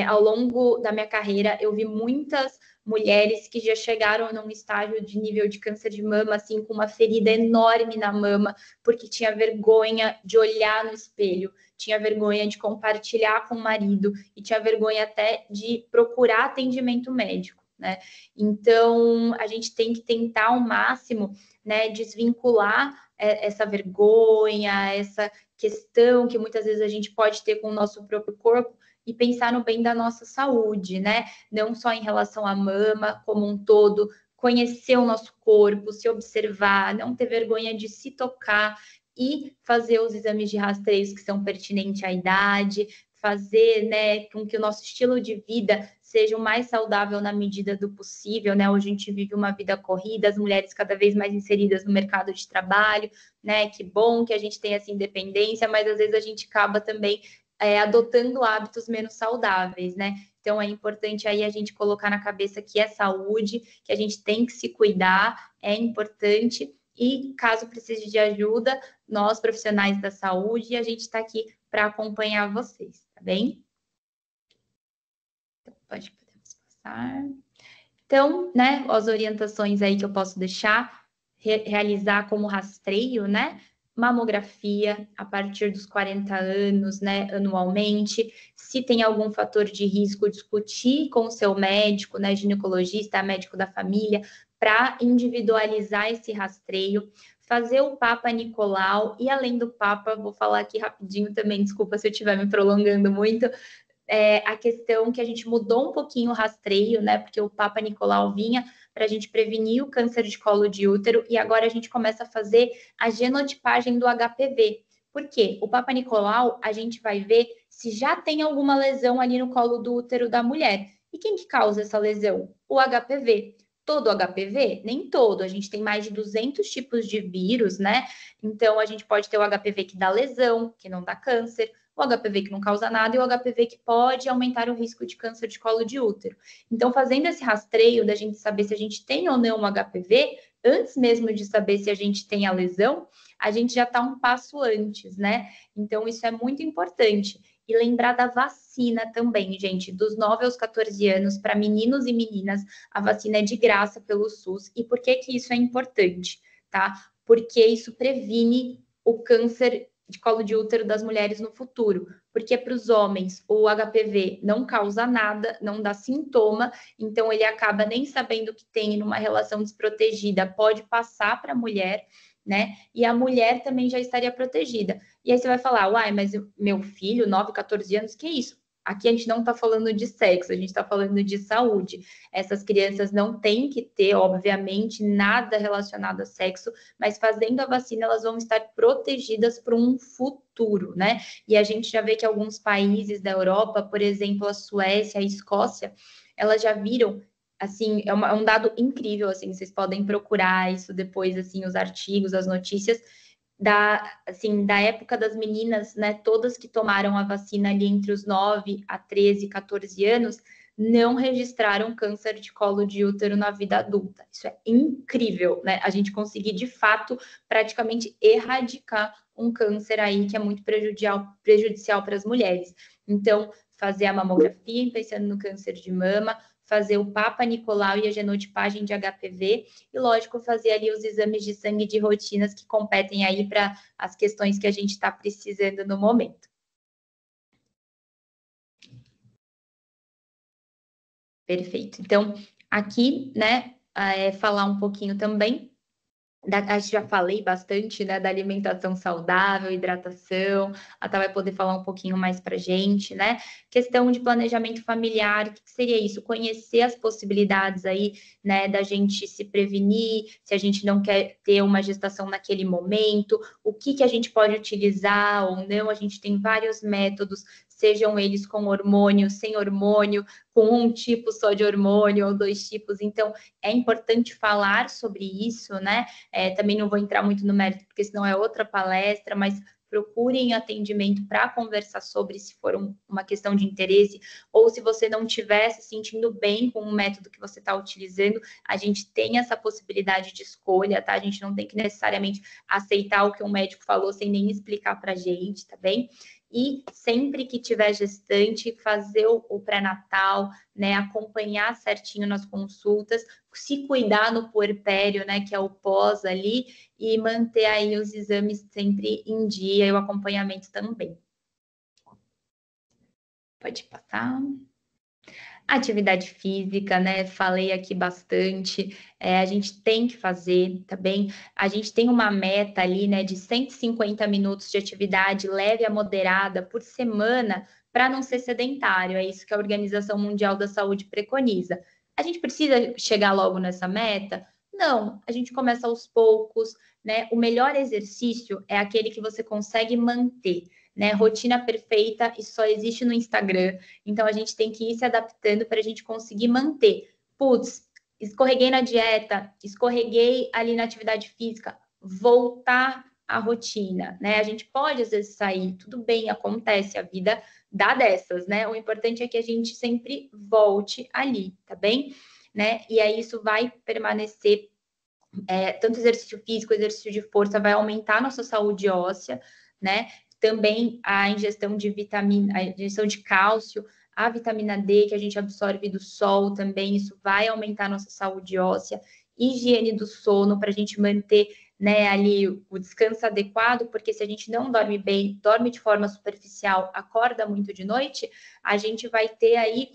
Ao longo da minha carreira, eu vi muitas mulheres que já chegaram num estágio de nível de câncer de mama, assim, com uma ferida enorme na mama, porque tinha vergonha de olhar no espelho, tinha vergonha de compartilhar com o marido e tinha vergonha até de procurar atendimento médico, né? Então, a gente tem que tentar ao máximo, né, desvincular essa vergonha, essa questão que muitas vezes a gente pode ter com o nosso próprio corpo e pensar no bem da nossa saúde, né? Não só em relação à mama como um todo, conhecer o nosso corpo, se observar, não ter vergonha de se tocar e fazer os exames de rastreios que são pertinentes à idade, fazer, né, com que o nosso estilo de vida seja o mais saudável na medida do possível, né? Hoje a gente vive uma vida corrida, as mulheres cada vez mais inseridas no mercado de trabalho, né? Que bom que a gente tem essa independência, mas às vezes a gente acaba também adotando hábitos menos saudáveis, né? Então é importante aí a gente colocar na cabeça que é saúde, que a gente tem que se cuidar, é importante. E caso precise de ajuda, nós, profissionais da saúde, a gente está aqui para acompanhar vocês, tá bem? Então, podemos passar. Então, né, as orientações aí que eu posso deixar, realizar como rastreio, né? mamografia a partir dos 40 anos, né, anualmente. Se tem algum fator de risco, discutir com o seu médico, né, ginecologista, médico da família, para individualizar esse rastreio, fazer o Papa Nicolau, e além do Papa, vou falar aqui rapidinho também, desculpa se eu estiver me prolongando muito, a questão que a gente mudou um pouquinho o rastreio, né, porque o Papa Nicolau vinha para a gente prevenir o câncer de colo de útero, e agora a gente começa a fazer a genotipagem do HPV. Por quê? O Papa Nicolau, a gente vai ver se já tem alguma lesão ali no colo do útero da mulher. E quem que causa essa lesão? O HPV. Todo HPV? Nem todo. A gente tem mais de 200 tipos de vírus, né? Então, a gente pode ter o HPV que dá lesão, que não dá câncer, o HPV que não causa nada e o HPV que pode aumentar o risco de câncer de colo de útero. Então, fazendo esse rastreio da gente saber se a gente tem ou não um HPV, antes mesmo de saber se a gente tem a lesão, a gente já está um passo antes, né? Então, isso é muito importante. E lembrar da vacina também, gente, dos 9 aos 14 anos, para meninos e meninas, a vacina é de graça pelo SUS. E por que que isso é importante, tá? Porque isso previne o câncer de colo de útero das mulheres no futuro, porque para os homens o HPV não causa nada, não dá sintoma, então ele acaba nem sabendo que tem numa relação desprotegida, pode passar para a mulher, né? E a mulher também já estaria protegida. E aí você vai falar, uai, mas meu filho, 9, 14 anos, que isso? Aqui a gente não está falando de sexo, a gente está falando de saúde. Essas crianças não têm que ter, obviamente, nada relacionado a sexo, mas fazendo a vacina, elas vão estar protegidas para um futuro, né? E a gente já vê que alguns países da Europa, por exemplo, a Suécia, a Escócia, elas já viram, assim, é um dado incrível, assim, vocês podem procurar isso depois, assim, os artigos, as notícias, da época das meninas, né, todas que tomaram a vacina ali entre os 9 a 13, 14 anos, não registraram câncer de colo de útero na vida adulta. Isso é incrível, né? A gente conseguir, de fato, praticamente erradicar um câncer aí que é muito prejudicial para as mulheres. Então, fazer a mamografia, pensando no câncer de mama, fazer o Papa Nicolau e a genotipagem de HPV, e, lógico, fazer ali os exames de sangue de rotinas que competem aí para as questões que a gente está precisando no momento. Perfeito. Então, aqui, né, falar um pouquinho também já falei bastante, né, da alimentação saudável, hidratação, a Tá vai poder falar um pouquinho mais para a gente, né? Questão de planejamento familiar, o que seria isso? Conhecer as possibilidades aí, né, da gente se prevenir, se a gente não quer ter uma gestação naquele momento, o que a gente pode utilizar ou não, a gente tem vários métodos, sejam eles com hormônio, sem hormônio, com um tipo só de hormônio ou 2 tipos, então é importante falar sobre isso, né? Também não vou entrar muito no mérito, porque senão é outra palestra, mas procurem atendimento para conversar sobre, se for uma questão de interesse, ou se você não estiver se sentindo bem com o método que você está utilizando, a gente tem essa possibilidade de escolha, tá? A gente não tem que necessariamente aceitar o que um médico falou sem nem explicar para a gente, tá bem? E sempre que tiver gestante, fazer o pré-natal, né, acompanhar certinho nas consultas, se cuidar no puerpério, né, que é o pós ali, e manter aí os exames sempre em dia e o acompanhamento também. Pode passar. Atividade física, né? Falei aqui bastante. A gente tem que fazer, tá bem? A gente tem uma meta ali, né, de 150 minutos de atividade leve a moderada por semana para não ser sedentário. É isso que a Organização Mundial da Saúde preconiza. A gente precisa chegar logo nessa meta? Não, a gente começa aos poucos, né? O melhor exercício é aquele que você consegue manter, né? Rotina perfeita e só existe no Instagram. Então, a gente tem que ir se adaptando para a gente conseguir manter. Putz, escorreguei na dieta, escorreguei ali na atividade física, voltar à rotina, né? A gente pode, às vezes, sair, tudo bem, acontece, a vida dá dessas, né? O importante é que a gente sempre volte ali, tá bem? Né? E aí isso vai permanecer, tanto exercício físico, exercício de força, vai aumentar a nossa saúde óssea, né? Também a ingestão de vitamina, a ingestão de cálcio, a vitamina D que a gente absorve do sol também, isso vai aumentar a nossa saúde óssea, higiene do sono para a gente manter né, ali o descanso adequado, porque se a gente não dorme bem, dorme de forma superficial, acorda muito de noite, a gente vai ter aí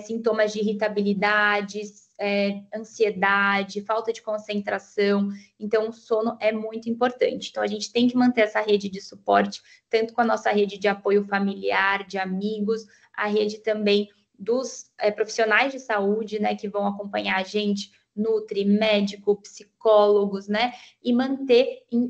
sintomas de irritabilidade, ansiedade, falta de concentração. Então, o sono é muito importante. Então, a gente tem que manter essa rede de suporte, tanto com a nossa rede de apoio familiar, de amigos, a rede também dos profissionais de saúde, né, que vão acompanhar a gente, nutri, médico, psicólogos, né, e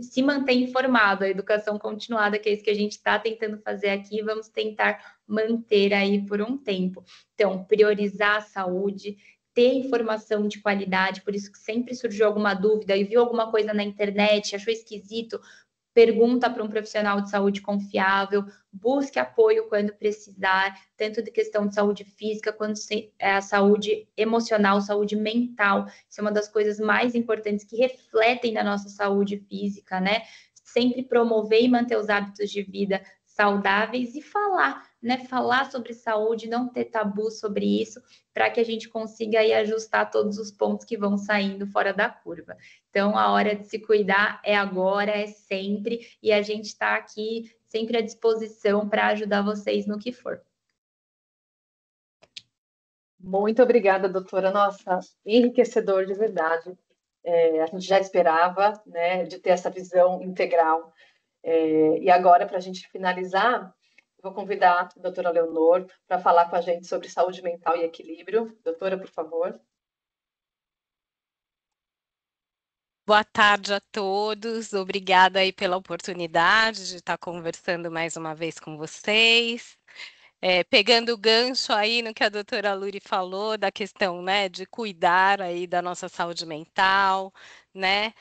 se manter informado, a educação continuada, que é isso que a gente está tentando fazer aqui, vamos tentar manter aí por um tempo. Então, priorizar a saúde, ter informação de qualidade, por isso que sempre surgiu alguma dúvida e viu alguma coisa na internet, achou esquisito, pergunta para um profissional de saúde confiável, busque apoio quando precisar, tanto de questão de saúde física quanto a saúde emocional, saúde mental. Isso é uma das coisas mais importantes que refletem na nossa saúde física, né? Sempre promover e manter os hábitos de vida saudáveis e falar, né? Falar sobre saúde, não ter tabu sobre isso, para que a gente consiga aí ajustar todos os pontos que vão saindo fora da curva. Então, a hora de se cuidar é agora, é sempre, e a gente está aqui sempre à disposição para ajudar vocês no que for. Muito obrigada, doutora. Nossa, enriquecedor de verdade. A gente já esperava, né, de ter essa visão integral. E agora, para a gente finalizar, vou convidar a doutora Leonor para falar com a gente sobre saúde mental e equilíbrio. Doutora, por favor. Boa tarde a todos, obrigada aí pela oportunidade de estar conversando mais uma vez com vocês. Pegando o gancho aí no que a doutora Luri falou, da questão, né, de cuidar aí da nossa saúde mental, né,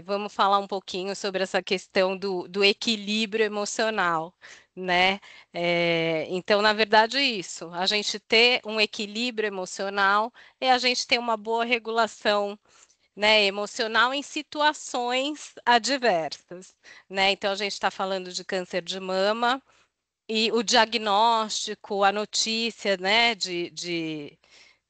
vamos falar um pouquinho sobre essa questão do equilíbrio emocional, né, então, na verdade, isso, a gente ter um equilíbrio emocional é a gente ter uma boa regulação, né, emocional em situações adversas, né? Então a gente está falando de câncer de mama e o diagnóstico, a notícia, né, de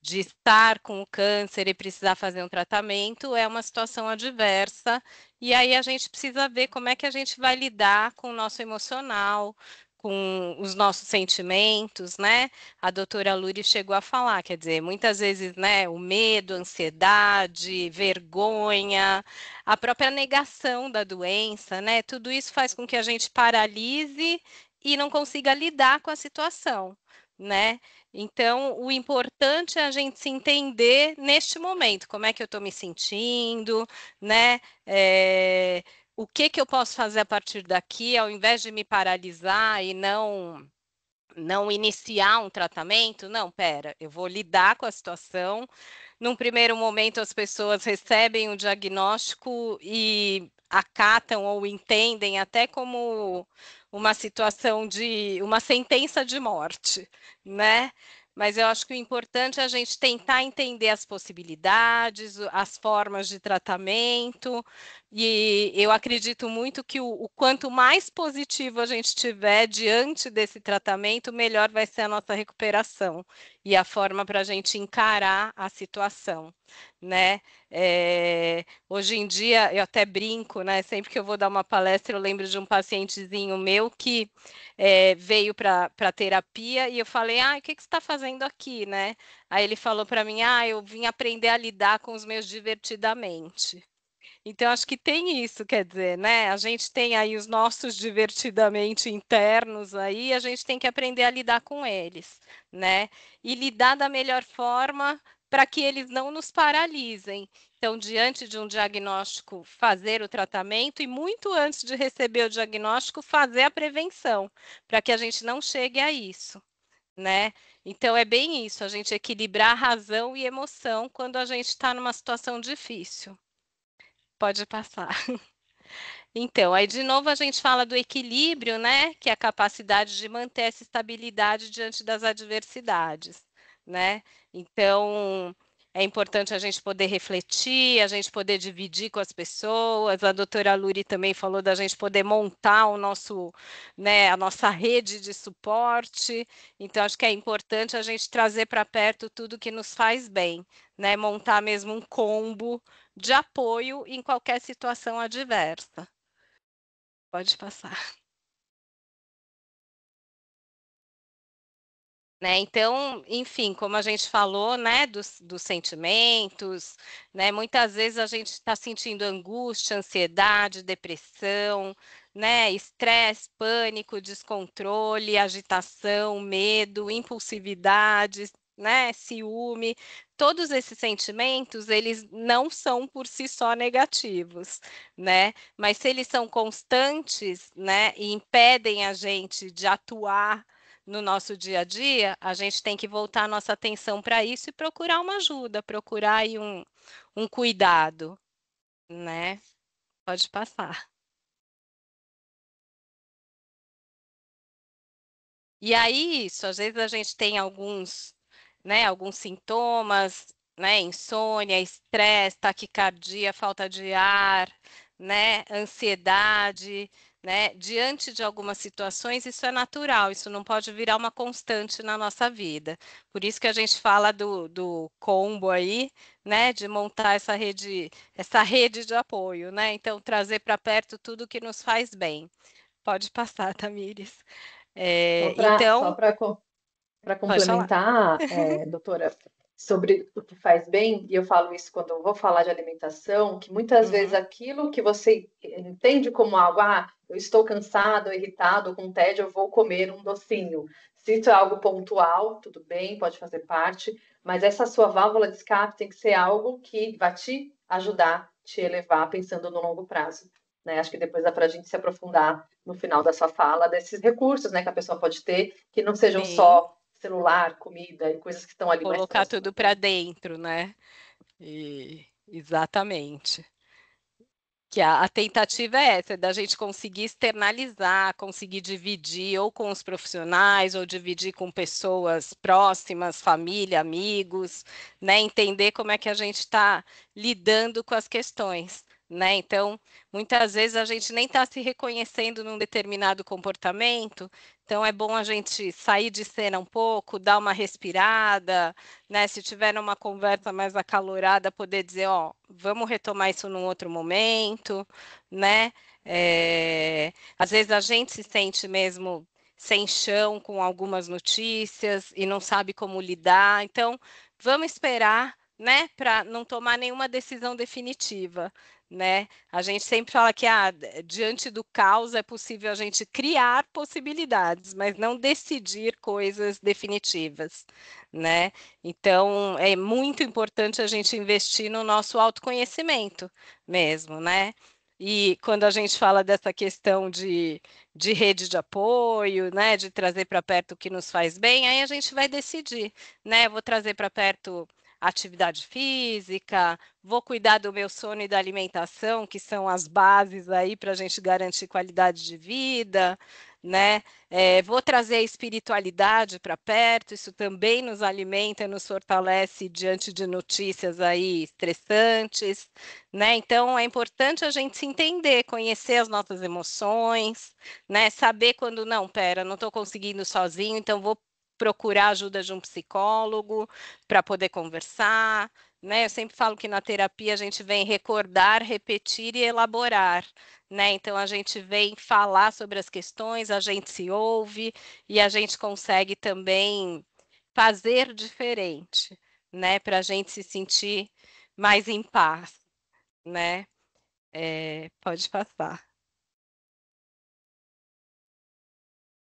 estar com o câncer e precisar fazer um tratamento é uma situação adversa, e aí a gente precisa ver como é que a gente vai lidar com o nosso emocional, com os nossos sentimentos, né? A doutora Luri chegou a falar, quer dizer, muitas vezes, né, o medo, a ansiedade, vergonha, a própria negação da doença, né? Tudo isso faz com que a gente paralise e não consiga lidar com a situação, né? Então, o importante é a gente se entender neste momento, como é que eu estou me sentindo, né? O que eu posso fazer a partir daqui, ao invés de me paralisar e não iniciar um tratamento? Não, pera, eu vou lidar com a situação. Num primeiro momento, as pessoas recebem o diagnóstico e acatam ou entendem até como uma situação de uma sentença de morte, né? Mas eu acho que o importante é a gente tentar entender as possibilidades, as formas de tratamento, e eu acredito muito que o quanto mais positivo a gente tiver diante desse tratamento, melhor vai ser a nossa recuperação e a forma para a gente encarar a situação, né? Hoje em dia, eu até brinco, né? Sempre que eu vou dar uma palestra, eu lembro de um pacientezinho meu que veio para terapia e eu falei, o que você está fazendo aqui, né? Aí ele falou para mim, eu vim aprender a lidar com os meus divertidamente. Então, acho que tem isso, quer dizer, né? A gente tem aí os nossos divertidamente internos aí, a gente tem que aprender a lidar com eles, né? E lidar da melhor forma para que eles não nos paralisem. Então, diante de um diagnóstico, fazer o tratamento e muito antes de receber o diagnóstico, fazer a prevenção, para que a gente não chegue a isso, né? Então, é bem isso, a gente equilibrar razão e emoção quando a gente está numa situação difícil. Pode passar. Então, aí de novo a gente fala do equilíbrio, né? Que é a capacidade de manter essa estabilidade diante das adversidades, né? Então, é importante a gente poder refletir, a gente poder dividir com as pessoas. A doutora Luri também falou da gente poder montar o nosso, né, a nossa rede de suporte. Então, acho que é importante a gente trazer para perto tudo que nos faz bem, né? Montar mesmo um combo de apoio em qualquer situação adversa. Pode passar. Né? Então, enfim, como a gente falou, né, dos sentimentos, né, muitas vezes a gente está sentindo angústia, ansiedade, depressão, né, estresse, pânico, descontrole, agitação, medo, impulsividade, né, ciúme. Todos esses sentimentos, eles não são por si só negativos, né? Mas se eles são constantes, né, e impedem a gente de atuar no nosso dia a dia, a gente tem que voltar a nossa atenção para isso e procurar uma ajuda, procurar aí um cuidado, né? Pode passar. E aí, isso, às vezes a gente tem alguns, né, alguns sintomas, né, insônia, estresse, taquicardia, falta de ar, né, ansiedade, né, diante de algumas situações, isso é natural, isso não pode virar uma constante na nossa vida. Por isso que a gente fala do combo aí, né, de montar essa rede de apoio, né, então trazer para perto tudo que nos faz bem. Pode passar, Tamires. Só Então, para pode falar. complementar, doutora, sobre o que faz bem, e eu falo isso quando eu vou falar de alimentação, que muitas vezes Uhum. aquilo que você entende como algo, eu estou cansado, irritado, com tédio, eu vou comer um docinho. Se isso é algo pontual, tudo bem, pode fazer parte, mas essa sua válvula de escape tem que ser algo que vai te ajudar, te elevar, pensando no longo prazo. Né? Acho que depois dá para a gente se aprofundar no final da sua fala desses recursos, né, que a pessoa pode ter, que não sejam Sim, só celular, comida e coisas que estão ali mais colocar próximas. tudo para dentro, né? Exatamente. Que a tentativa é essa, da gente conseguir externalizar, conseguir dividir ou com os profissionais, ou dividir com pessoas próximas, família, amigos, né? Entender como é que a gente está lidando com as questões, né? Então, muitas vezes a gente nem está se reconhecendo num determinado comportamento, então é bom a gente sair de cena um pouco, dar uma respirada, né? Se tiver numa conversa mais acalorada, poder dizer, ó, vamos retomar isso num outro momento, né? Às vezes a gente se sente mesmo sem chão com algumas notícias e não sabe como lidar, então vamos esperar, né, para não tomar nenhuma decisão definitiva, né? A gente sempre fala que diante do caos é possível a gente criar possibilidades, mas não decidir coisas definitivas, né? Então, é muito importante a gente investir no nosso autoconhecimento mesmo, né? E quando a gente fala dessa questão de rede de apoio, né, de trazer para perto o que nos faz bem, aí a gente vai decidir, né? Vou trazer para perto atividade física, vou cuidar do meu sono e da alimentação, que são as bases aí para a gente garantir qualidade de vida, né? Vou trazer a espiritualidade para perto, isso também nos alimenta, nos fortalece diante de notícias aí estressantes, né? Então é importante a gente se entender, conhecer as nossas emoções, né? Saber quando não, pera, não estou conseguindo sozinho, então vou procurar a ajuda de um psicólogo para poder conversar, né? Eu sempre falo que na terapia a gente vem recordar, repetir e elaborar, né? Então a gente vem falar sobre as questões, a gente se ouve e a gente consegue também fazer diferente, né? Para a gente se sentir mais em paz, né? Pode passar.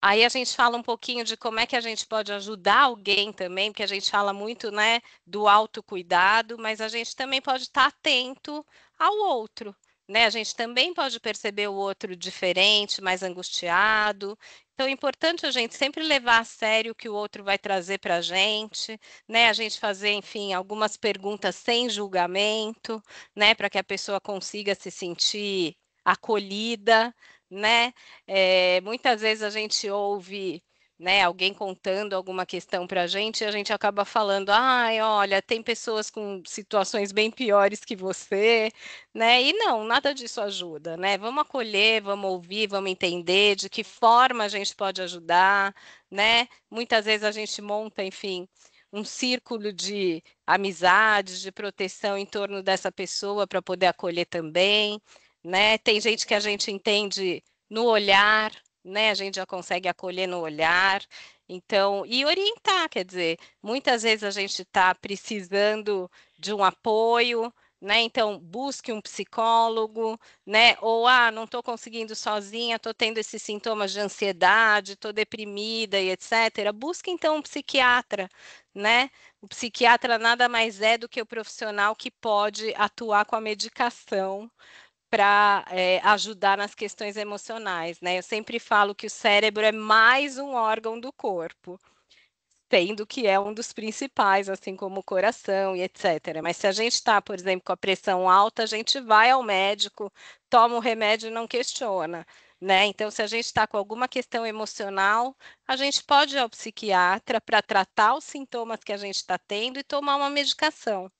Aí a gente fala um pouquinho de como é que a gente pode ajudar alguém também, porque a gente fala muito, né, do autocuidado, mas a gente também pode estar atento ao outro, né? A gente também pode perceber o outro diferente, mais angustiado. Então é importante a gente sempre levar a sério o que o outro vai trazer para a gente, né? A gente fazer, enfim, algumas perguntas sem julgamento, né, para que a pessoa consiga se sentir acolhida, né? Muitas vezes a gente ouve, né, alguém contando alguma questão para a gente e a gente acaba falando, ai, olha, tem pessoas com situações bem piores que você, né? E não, nada disso ajuda, né? Vamos acolher, vamos ouvir, vamos entender de que forma a gente pode ajudar, né? Muitas vezes a gente monta, enfim, um círculo de amizade, de proteção em torno dessa pessoa para poder acolher também, né? Tem gente que a gente entende no olhar, né? A gente já consegue acolher no olhar. Então, e orientar, quer dizer, muitas vezes a gente está precisando de um apoio, né? Então, busque um psicólogo, né? Ou, não estou conseguindo sozinha, estou tendo esses sintomas de ansiedade, estou deprimida e etc. Busque, então, um psiquiatra, né? O psiquiatra nada mais é do que o profissional que pode atuar com a medicação para ajudar nas questões emocionais, né? Eu sempre falo que o cérebro é mais um órgão do corpo, tendo que é um dos principais, assim como o coração e etc. Mas se a gente está, por exemplo, com a pressão alta, a gente vai ao médico, toma o remédio e não questiona, né? Então, se a gente está com alguma questão emocional, a gente pode ir ao psiquiatra para tratar os sintomas que a gente está tendo e tomar uma medicação,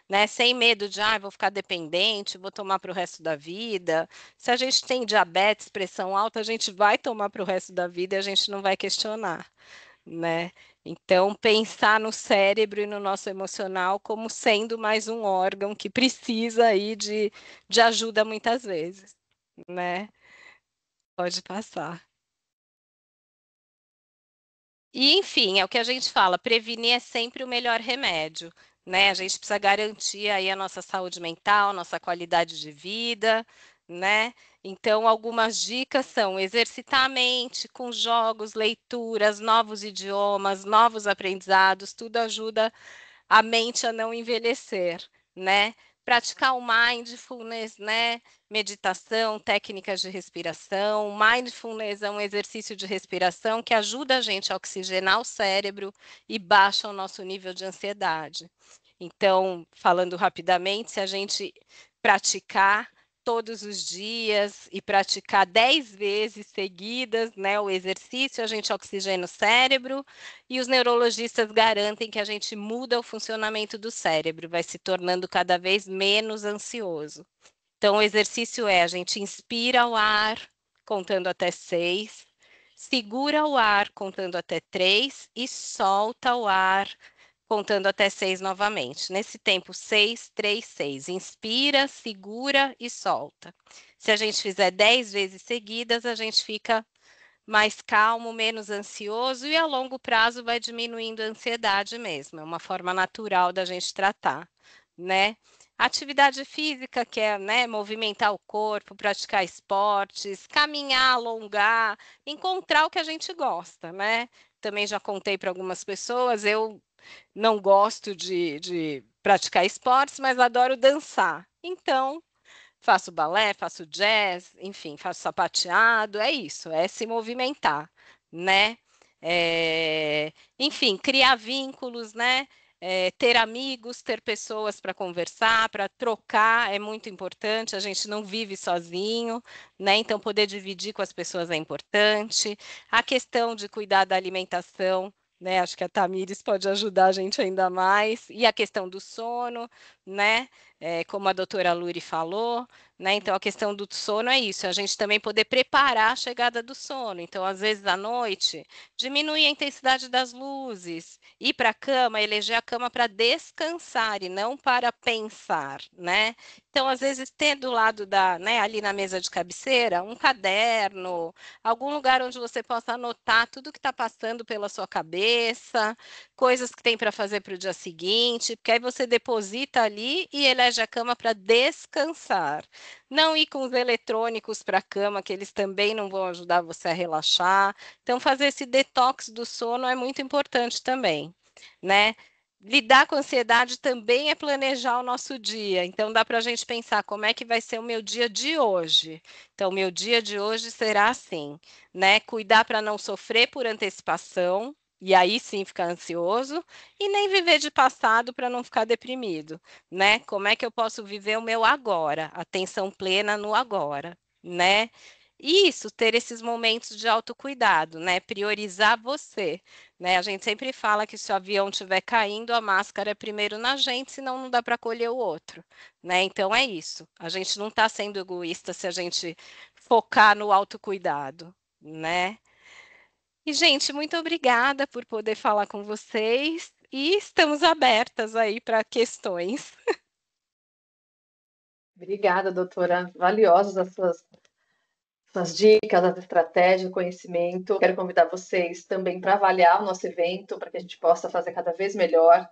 né? Sem medo de, vou ficar dependente, vou tomar para o resto da vida. Se a gente tem diabetes, pressão alta, a gente vai tomar para o resto da vida e a gente não vai questionar, né? Então, pensar no cérebro e no nosso emocional como sendo mais um órgão que precisa aí de ajuda muitas vezes, né? Pode passar. E, enfim, é o que a gente fala, prevenir é sempre o melhor remédio, né? A gente precisa garantir aí a nossa saúde mental, nossa qualidade de vida, né? Então, algumas dicas são exercitar a mente com jogos, leituras, novos idiomas, novos aprendizados, tudo ajuda a mente a não envelhecer, né? Praticar o mindfulness, né? Meditação, técnicas de respiração. Mindfulness é um exercício de respiração que ajuda a gente a oxigenar o cérebro e baixa o nosso nível de ansiedade. Então, falando rapidamente, se a gente praticar todos os dias e praticar 10 vezes seguidas, né, o exercício, a gente oxigena o cérebro e os neurologistas garantem que a gente muda o funcionamento do cérebro, vai se tornando cada vez menos ansioso. Então, o exercício é, a gente inspira o ar, contando até 6, segura o ar, contando até 3 e solta o ar, contando até 6 novamente. Nesse tempo, 6, 3, 6. Inspira, segura e solta. Se a gente fizer 10 vezes seguidas, a gente fica mais calmo, menos ansioso e a longo prazo vai diminuindo a ansiedade mesmo. É uma forma natural da gente tratar, né? Atividade física, que é, né, movimentar o corpo, praticar esportes, caminhar, alongar, encontrar o que a gente gosta, né? Também já contei para algumas pessoas, eu não gosto de praticar esportes, mas adoro dançar. Então, faço balé, faço jazz, enfim, faço sapateado, é isso, é se movimentar, né? Enfim, criar vínculos, né? Ter amigos, ter pessoas para conversar, para trocar é muito importante. A gente não vive sozinho, né? Então, poder dividir com as pessoas é importante. A questão de cuidar da alimentação, né? Acho que a Tamires pode ajudar a gente ainda mais. E a questão do sono, né? Como a doutora Luri falou, né? Então, a questão do sono é isso, a gente também poder preparar a chegada do sono. Então, às vezes, à noite, diminuir a intensidade das luzes, ir para a cama, eleger a cama para descansar e não para pensar, né? Então, às vezes, ter do lado né, ali na mesa de cabeceira, um caderno, algum lugar onde você possa anotar tudo que está passando pela sua cabeça, coisas que tem para fazer para o dia seguinte, porque aí você deposita ali e elege a cama para descansar. Não ir com os eletrônicos para a cama, que eles também não vão ajudar você a relaxar. Então, fazer esse detox do sono é muito importante também, né? Lidar com a ansiedade também é planejar o nosso dia. Então, dá para a gente pensar como é que vai ser o meu dia de hoje. Então, o meu dia de hoje será assim, né? Cuidar para não sofrer por antecipação, e aí sim ficar ansioso, e nem viver de passado para não ficar deprimido, né? Como é que eu posso viver o meu agora, atenção plena no agora, né? E isso, ter esses momentos de autocuidado, né? Priorizar você, né? A gente sempre fala que se o avião estiver caindo, a máscara é primeiro na gente, senão não dá para colher o outro, né? Então é isso. A gente não está sendo egoísta se a gente focar no autocuidado, né? E, gente, muito obrigada por poder falar com vocês. e estamos abertas aí para questões. Obrigada, doutora. Valiosas as suas dicas, as estratégias, o conhecimento. Quero convidar vocês também para avaliar o nosso evento, para que a gente possa fazer cada vez melhor.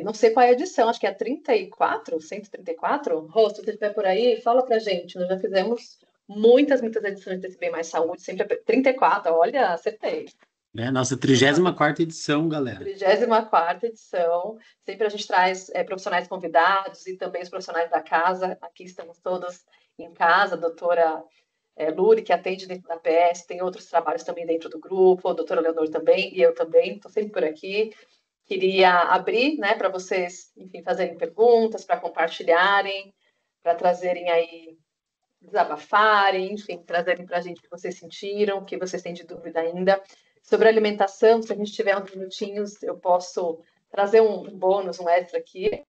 Não sei qual é a edição, acho que é a 34, 134. Rô, se você estiver por aí, fala para a gente. Nós já fizemos muitas edições desse Bem Mais Saúde, sempre 34, olha, acertei. Nossa 34ª edição, galera. 34ª edição. Sempre a gente traz profissionais convidados e também os profissionais da casa. Aqui estamos todos em casa, a doutora Luri, que atende dentro da PS, tem outros trabalhos também dentro do grupo, a doutora Leonor também, e eu também, estou sempre por aqui. Queria abrir, né, para vocês, enfim, fazerem perguntas, para compartilharem, para trazerem aí, desabafarem, enfim, trazerem para a gente o que vocês sentiram, o que vocês têm de dúvida ainda. Sobre alimentação, se a gente tiver uns minutinhos, eu posso trazer um bônus, um extra aqui.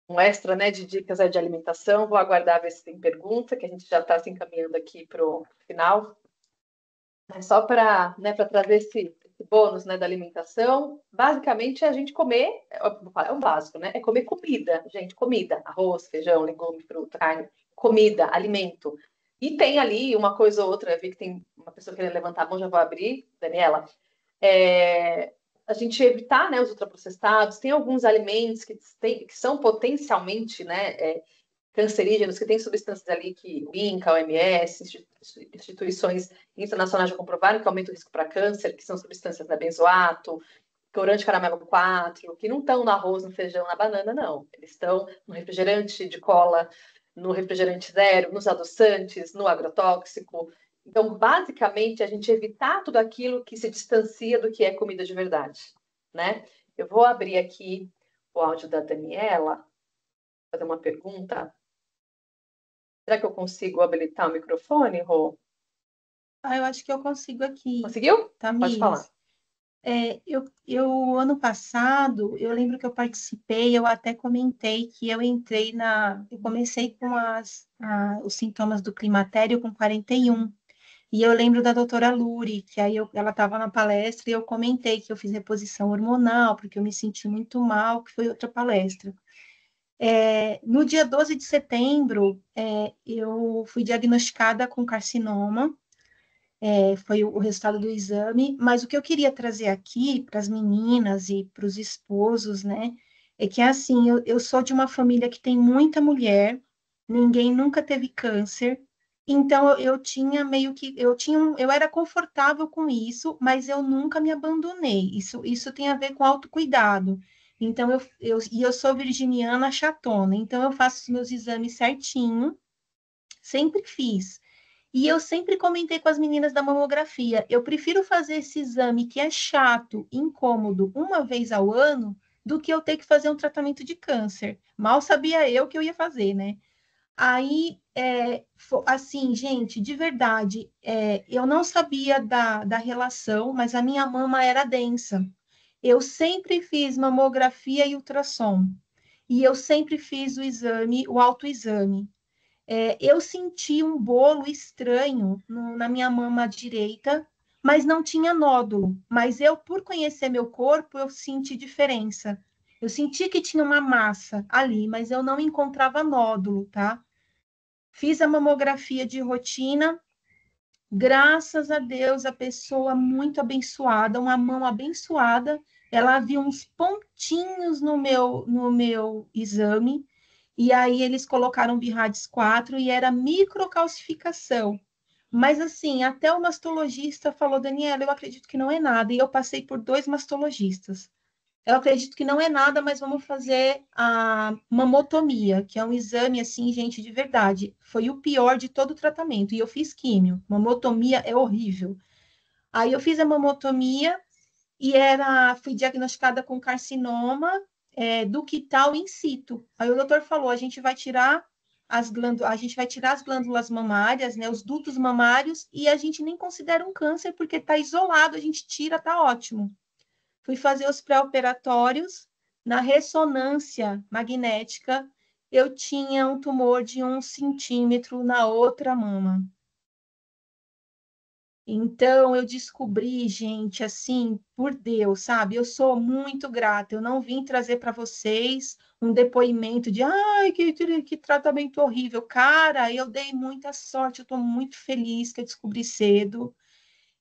Um extra, né, de dicas de alimentação. Vou aguardar ver se tem pergunta, que a gente já está se encaminhando aqui para o final. Mas só para, né, para trazer esse bônus, né, da alimentação, basicamente é a gente comer, é o básico, né? É comer comida, gente, comida, arroz, feijão, legume, fruta, carne, comida, alimento. E tem ali uma coisa ou outra, eu vi que tem uma pessoa querendo levantar a mão, já vou abrir, Daniela. A gente evitar, né, os ultraprocessados, tem alguns alimentos que são potencialmente, né, cancerígenos, que têm substâncias ali que o INCA, a OMS, instituições internacionais já comprovaram que aumenta o risco para câncer, que são substâncias da benzoato, corante caramelo 4, que não estão no arroz, no feijão, na banana, não. Eles estão no refrigerante de cola, no refrigerante zero, nos adoçantes, no agrotóxico. Então, basicamente, a gente evitar tudo aquilo que se distancia do que é comida de verdade, né? Eu vou abrir aqui o áudio da Daniela, fazer uma pergunta. Será que eu consigo habilitar o microfone, Rô? Eu acho que eu consigo aqui. Conseguiu? Tamires. Pode falar. Eu ano passado, eu lembro que eu participei, eu até comentei que eu comecei com os sintomas do climatério com 41. E eu lembro da doutora Luri, que aí ela estava na palestra e eu comentei que eu fiz reposição hormonal, porque eu me senti muito mal, que foi outra palestra. No dia 12 de setembro, eu fui diagnosticada com carcinoma, foi o resultado do exame, mas o que eu queria trazer aqui para as meninas e para os esposos, né, é que assim, eu sou de uma família que tem muita mulher, ninguém nunca teve câncer, então eu tinha meio que, eu era confortável com isso, mas eu nunca me abandonei, isso tem a ver com autocuidado. Então, eu sou virginiana chatona, então eu faço os meus exames certinho, sempre fiz. E eu sempre comentei com as meninas da mamografia, eu prefiro fazer esse exame que é chato, incômodo, uma vez ao ano, do que eu ter que fazer um tratamento de câncer. Mal sabia eu que eu ia fazer, né? Aí, assim, gente, de verdade, eu não sabia da relação, mas a minha mama era densa. Eu sempre fiz mamografia e ultrassom. E eu sempre fiz o exame, o autoexame. Eu senti um bolo estranho na minha mama direita, mas não tinha nódulo. Mas eu, por conhecer meu corpo, eu senti diferença. Eu senti que tinha uma massa ali, mas eu não encontrava nódulo, tá? Fiz a mamografia de rotina. Graças a Deus, a pessoa muito abençoada, uma mão abençoada, ela viu uns pontinhos no meu exame, e aí eles colocaram BIRADS 4 e era microcalcificação. Mas assim, até o mastologista falou, Daniela, eu acredito que não é nada, e eu passei por 2 mastologistas. Eu acredito que não é nada, mas vamos fazer a mamotomia, que é um exame, assim, gente, de verdade. Foi o pior de todo o tratamento. E eu fiz químio. Mamotomia é horrível. Aí eu fiz a mamotomia e fui diagnosticada com carcinoma ductal in situ. Aí o doutor falou, a gente vai tirar as glândulas mamárias, né, os dutos mamários, e a gente nem considera um câncer, porque está isolado, a gente tira, tá ótimo. Fui fazer os pré-operatórios, na ressonância magnética, eu tinha um tumor de 1 centímetro na outra mama. Então, eu descobri, gente, assim, por Deus, sabe? Eu sou muito grata. Eu não vim trazer para vocês um depoimento de, ai, que tratamento horrível. Cara, eu dei muita sorte, eu estou muito feliz que eu descobri cedo.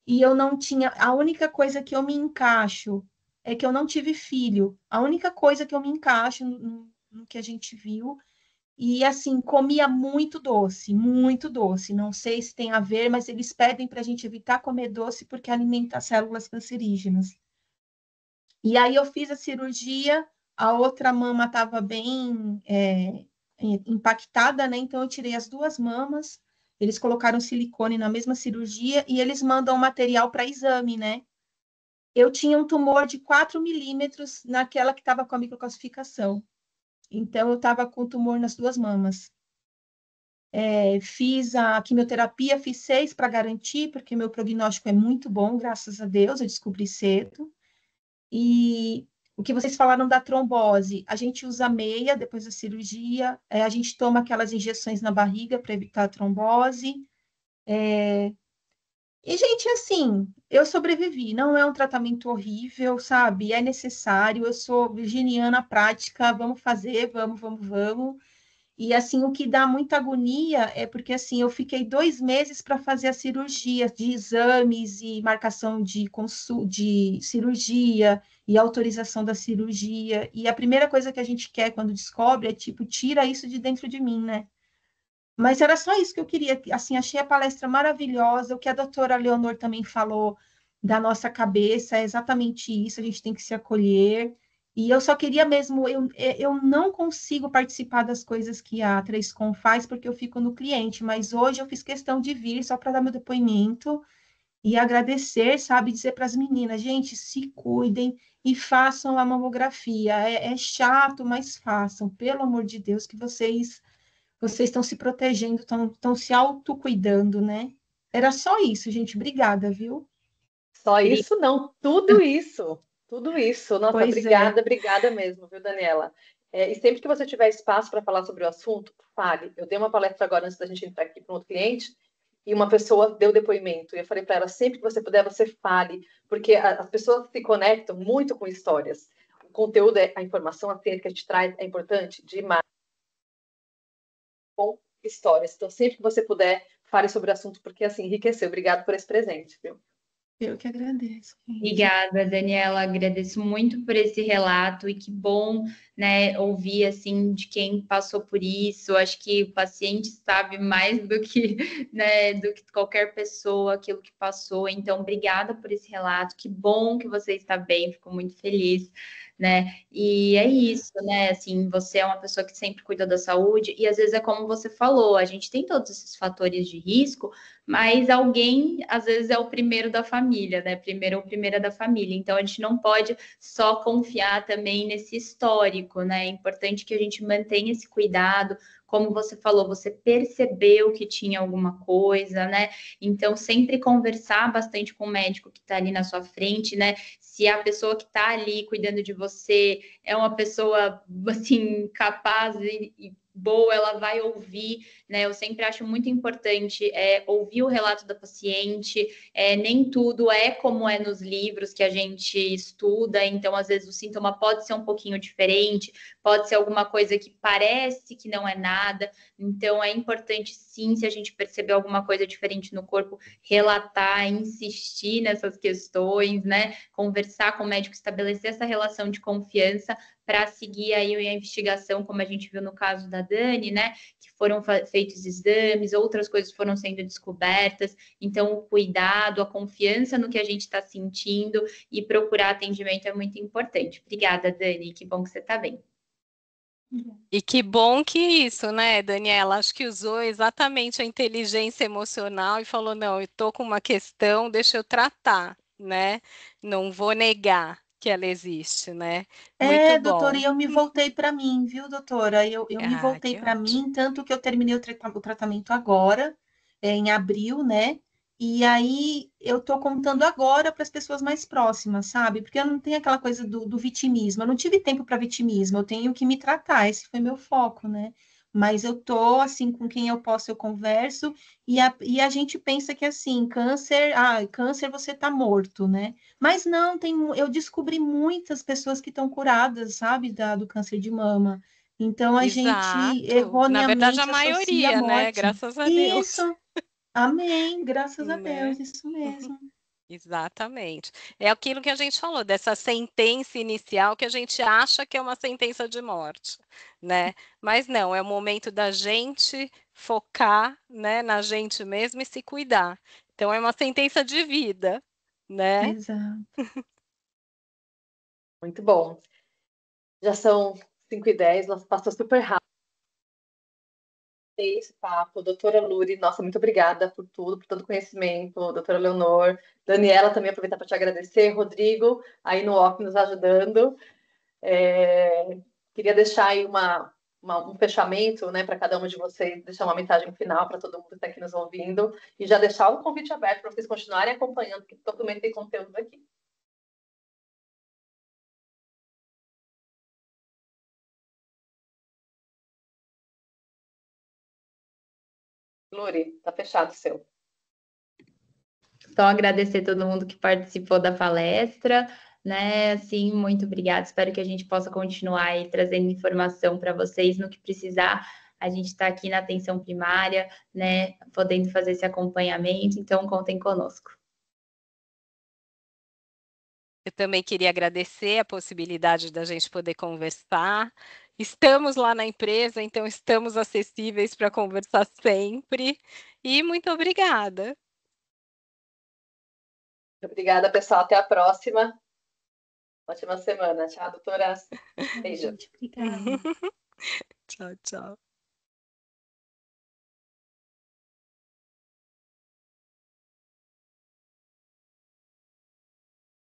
E eu não tinha. A única coisa que eu me encaixo é que eu não tive filho. A única coisa que eu me encaixo no que a gente viu. E assim, comia muito doce, muito doce. Não sei se tem a ver, mas eles pedem para a gente evitar comer doce porque alimenta as células cancerígenas. E aí eu fiz a cirurgia, a outra mama estava bem impactada, né? Então eu tirei as duas mamas, eles colocaram silicone na mesma cirurgia e eles mandam material para exame, né? Eu tinha um tumor de 4 milímetros naquela que estava com a microcalcificação. Então eu estava com tumor nas duas mamas. Fiz a quimioterapia, fiz 6 para garantir, porque meu prognóstico é muito bom, graças a Deus, eu descobri cedo. E o que vocês falaram da trombose, a gente usa meia depois da cirurgia, a gente toma aquelas injeções na barriga para evitar a trombose. E, gente, assim, eu sobrevivi, não é um tratamento horrível, sabe? É necessário, eu sou virginiana prática, vamos fazer, vamos, vamos, vamos. E assim, o que dá muita agonia é porque assim, eu fiquei 2 meses para fazer a cirurgia de exames e marcação de cirurgia e autorização da cirurgia. E a primeira coisa que a gente quer quando descobre é tipo, tira isso de dentro de mim, né? Mas era só isso que eu queria. Assim, achei a palestra maravilhosa. O que a doutora Leonor também falou da nossa cabeça é exatamente isso. A gente tem que se acolher. E eu só queria mesmo. Eu não consigo participar das coisas que a 3Com faz porque eu fico no cliente. Mas hoje eu fiz questão de vir só para dar meu depoimento e agradecer, sabe? Dizer para as meninas, gente, se cuidem e façam a mamografia. É chato, mas façam. Pelo amor de Deus, que vocês estão se protegendo, estão se autocuidando, né? Era só isso, gente. Obrigada, viu? Só isso não, tudo isso, tudo isso. Nossa, Pois é. obrigada, obrigada mesmo, viu, Daniela? E sempre que você tiver espaço para falar sobre o assunto, fale. Eu dei uma palestra agora antes da gente entrar aqui para um outro cliente e uma pessoa deu depoimento. E eu falei para ela, sempre que você puder, você fale, porque as pessoas se conectam muito com histórias. O conteúdo, a informação, a ciência que a gente traz é importante demais. Com histórias. Então, sempre que você puder, fale sobre o assunto, porque assim, enriqueceu. Obrigado por esse presente, viu? Eu que agradeço, gente. Obrigada, Daniela. Agradeço muito por esse relato e que bom, né, ouvir assim de quem passou por isso. Acho que o paciente sabe mais do que, né, do que qualquer pessoa aquilo que passou. Então, obrigada por esse relato. Que bom que você está bem. Fico muito feliz, né? E é isso, né? Assim, você é uma pessoa que sempre cuida da saúde e às vezes é como você falou, a gente tem todos esses fatores de risco, mas alguém, às vezes, é o primeiro da família, né? Primeiro ou primeira da família. Então, a gente não pode só confiar também nesse histórico, né? É importante que a gente mantenha esse cuidado. Como você falou, você percebeu que tinha alguma coisa, né? Então, sempre conversar bastante com o médico que está ali na sua frente, né? Se a pessoa que está ali cuidando de você é uma pessoa, assim, capaz e boa, ela vai ouvir, né? Eu sempre acho muito importante ouvir o relato da paciente. Nem tudo é como é nos livros que a gente estuda, então às vezes o sintoma pode ser um pouquinho diferente, pode ser alguma coisa que parece que não é nada. Então é importante sim, se a gente perceber alguma coisa diferente no corpo, relatar, insistir nessas questões, né? Conversar com o médico, estabelecer essa relação de confiança para seguir aí a investigação, como a gente viu no caso da Dani, né? Que foram feitos exames, outras coisas foram sendo descobertas. Então, o cuidado, a confiança no que a gente está sentindo e procurar atendimento é muito importante. Obrigada, Dani. Que bom que você está bem. E que bom que isso, né, Daniela? Acho que usou exatamente a inteligência emocional e falou: não, eu tô com uma questão, deixa eu tratar, né? Não vou negar que ela existe, né? Muito Doutora, bom. e eu me voltei para mim, viu, doutora? Eu me Ah, voltei que para ótimo. mim, tanto que eu terminei o tratamento agora, em abril, né? E aí eu tô contando agora para as pessoas mais próximas, sabe? Porque eu não tenho aquela coisa do vitimismo, eu não tive tempo para vitimismo, eu tenho que me tratar, esse foi meu foco, né? mas eu tô, assim, com quem eu posso, eu converso, e a gente pensa que, assim, câncer você tá morto, né? Mas não, eu descobri muitas pessoas que estão curadas, sabe, do câncer de mama. Então, a gente Exato. Na verdade, a erroneamente associa a maioria, né? morte. Graças a Isso, Deus, amém, graças a né? Deus, isso mesmo. Exatamente. É aquilo que a gente falou, dessa sentença inicial que a gente acha que é uma sentença de morte, né? Mas não, é o momento da gente focar, né, na gente mesmo e se cuidar. Então é uma sentença de vida, né? Exato. Muito bom. Já são 5h10, nossa, passou super rápido esse papo. Doutora Luri, nossa, muito obrigada por tudo, por todo o conhecimento. Doutora Leonor, Daniela, também aproveitar para te agradecer. Rodrigo, aí no OP nos ajudando. Queria deixar aí um fechamento, né, para cada um de vocês, deixar uma mensagem final para todo mundo que está aqui nos ouvindo e já deixar o convite aberto para vocês continuarem acompanhando, porque todo momento tem conteúdo aqui. Luri, tá fechado o seu. Só agradecer todo mundo que participou da palestra, né? Assim, muito obrigada. Espero que a gente possa continuar aí trazendo informação para vocês no que precisar. A gente está aqui na atenção primária, né? Podendo fazer esse acompanhamento, então contem conosco. Eu também queria agradecer a possibilidade da gente poder conversar. Estamos lá na empresa, então estamos acessíveis para conversar sempre. E muito obrigada. Obrigada, pessoal. Até a próxima. Ótima semana. Tchau, doutora. Beijo. Gente, obrigada. Tchau, tchau.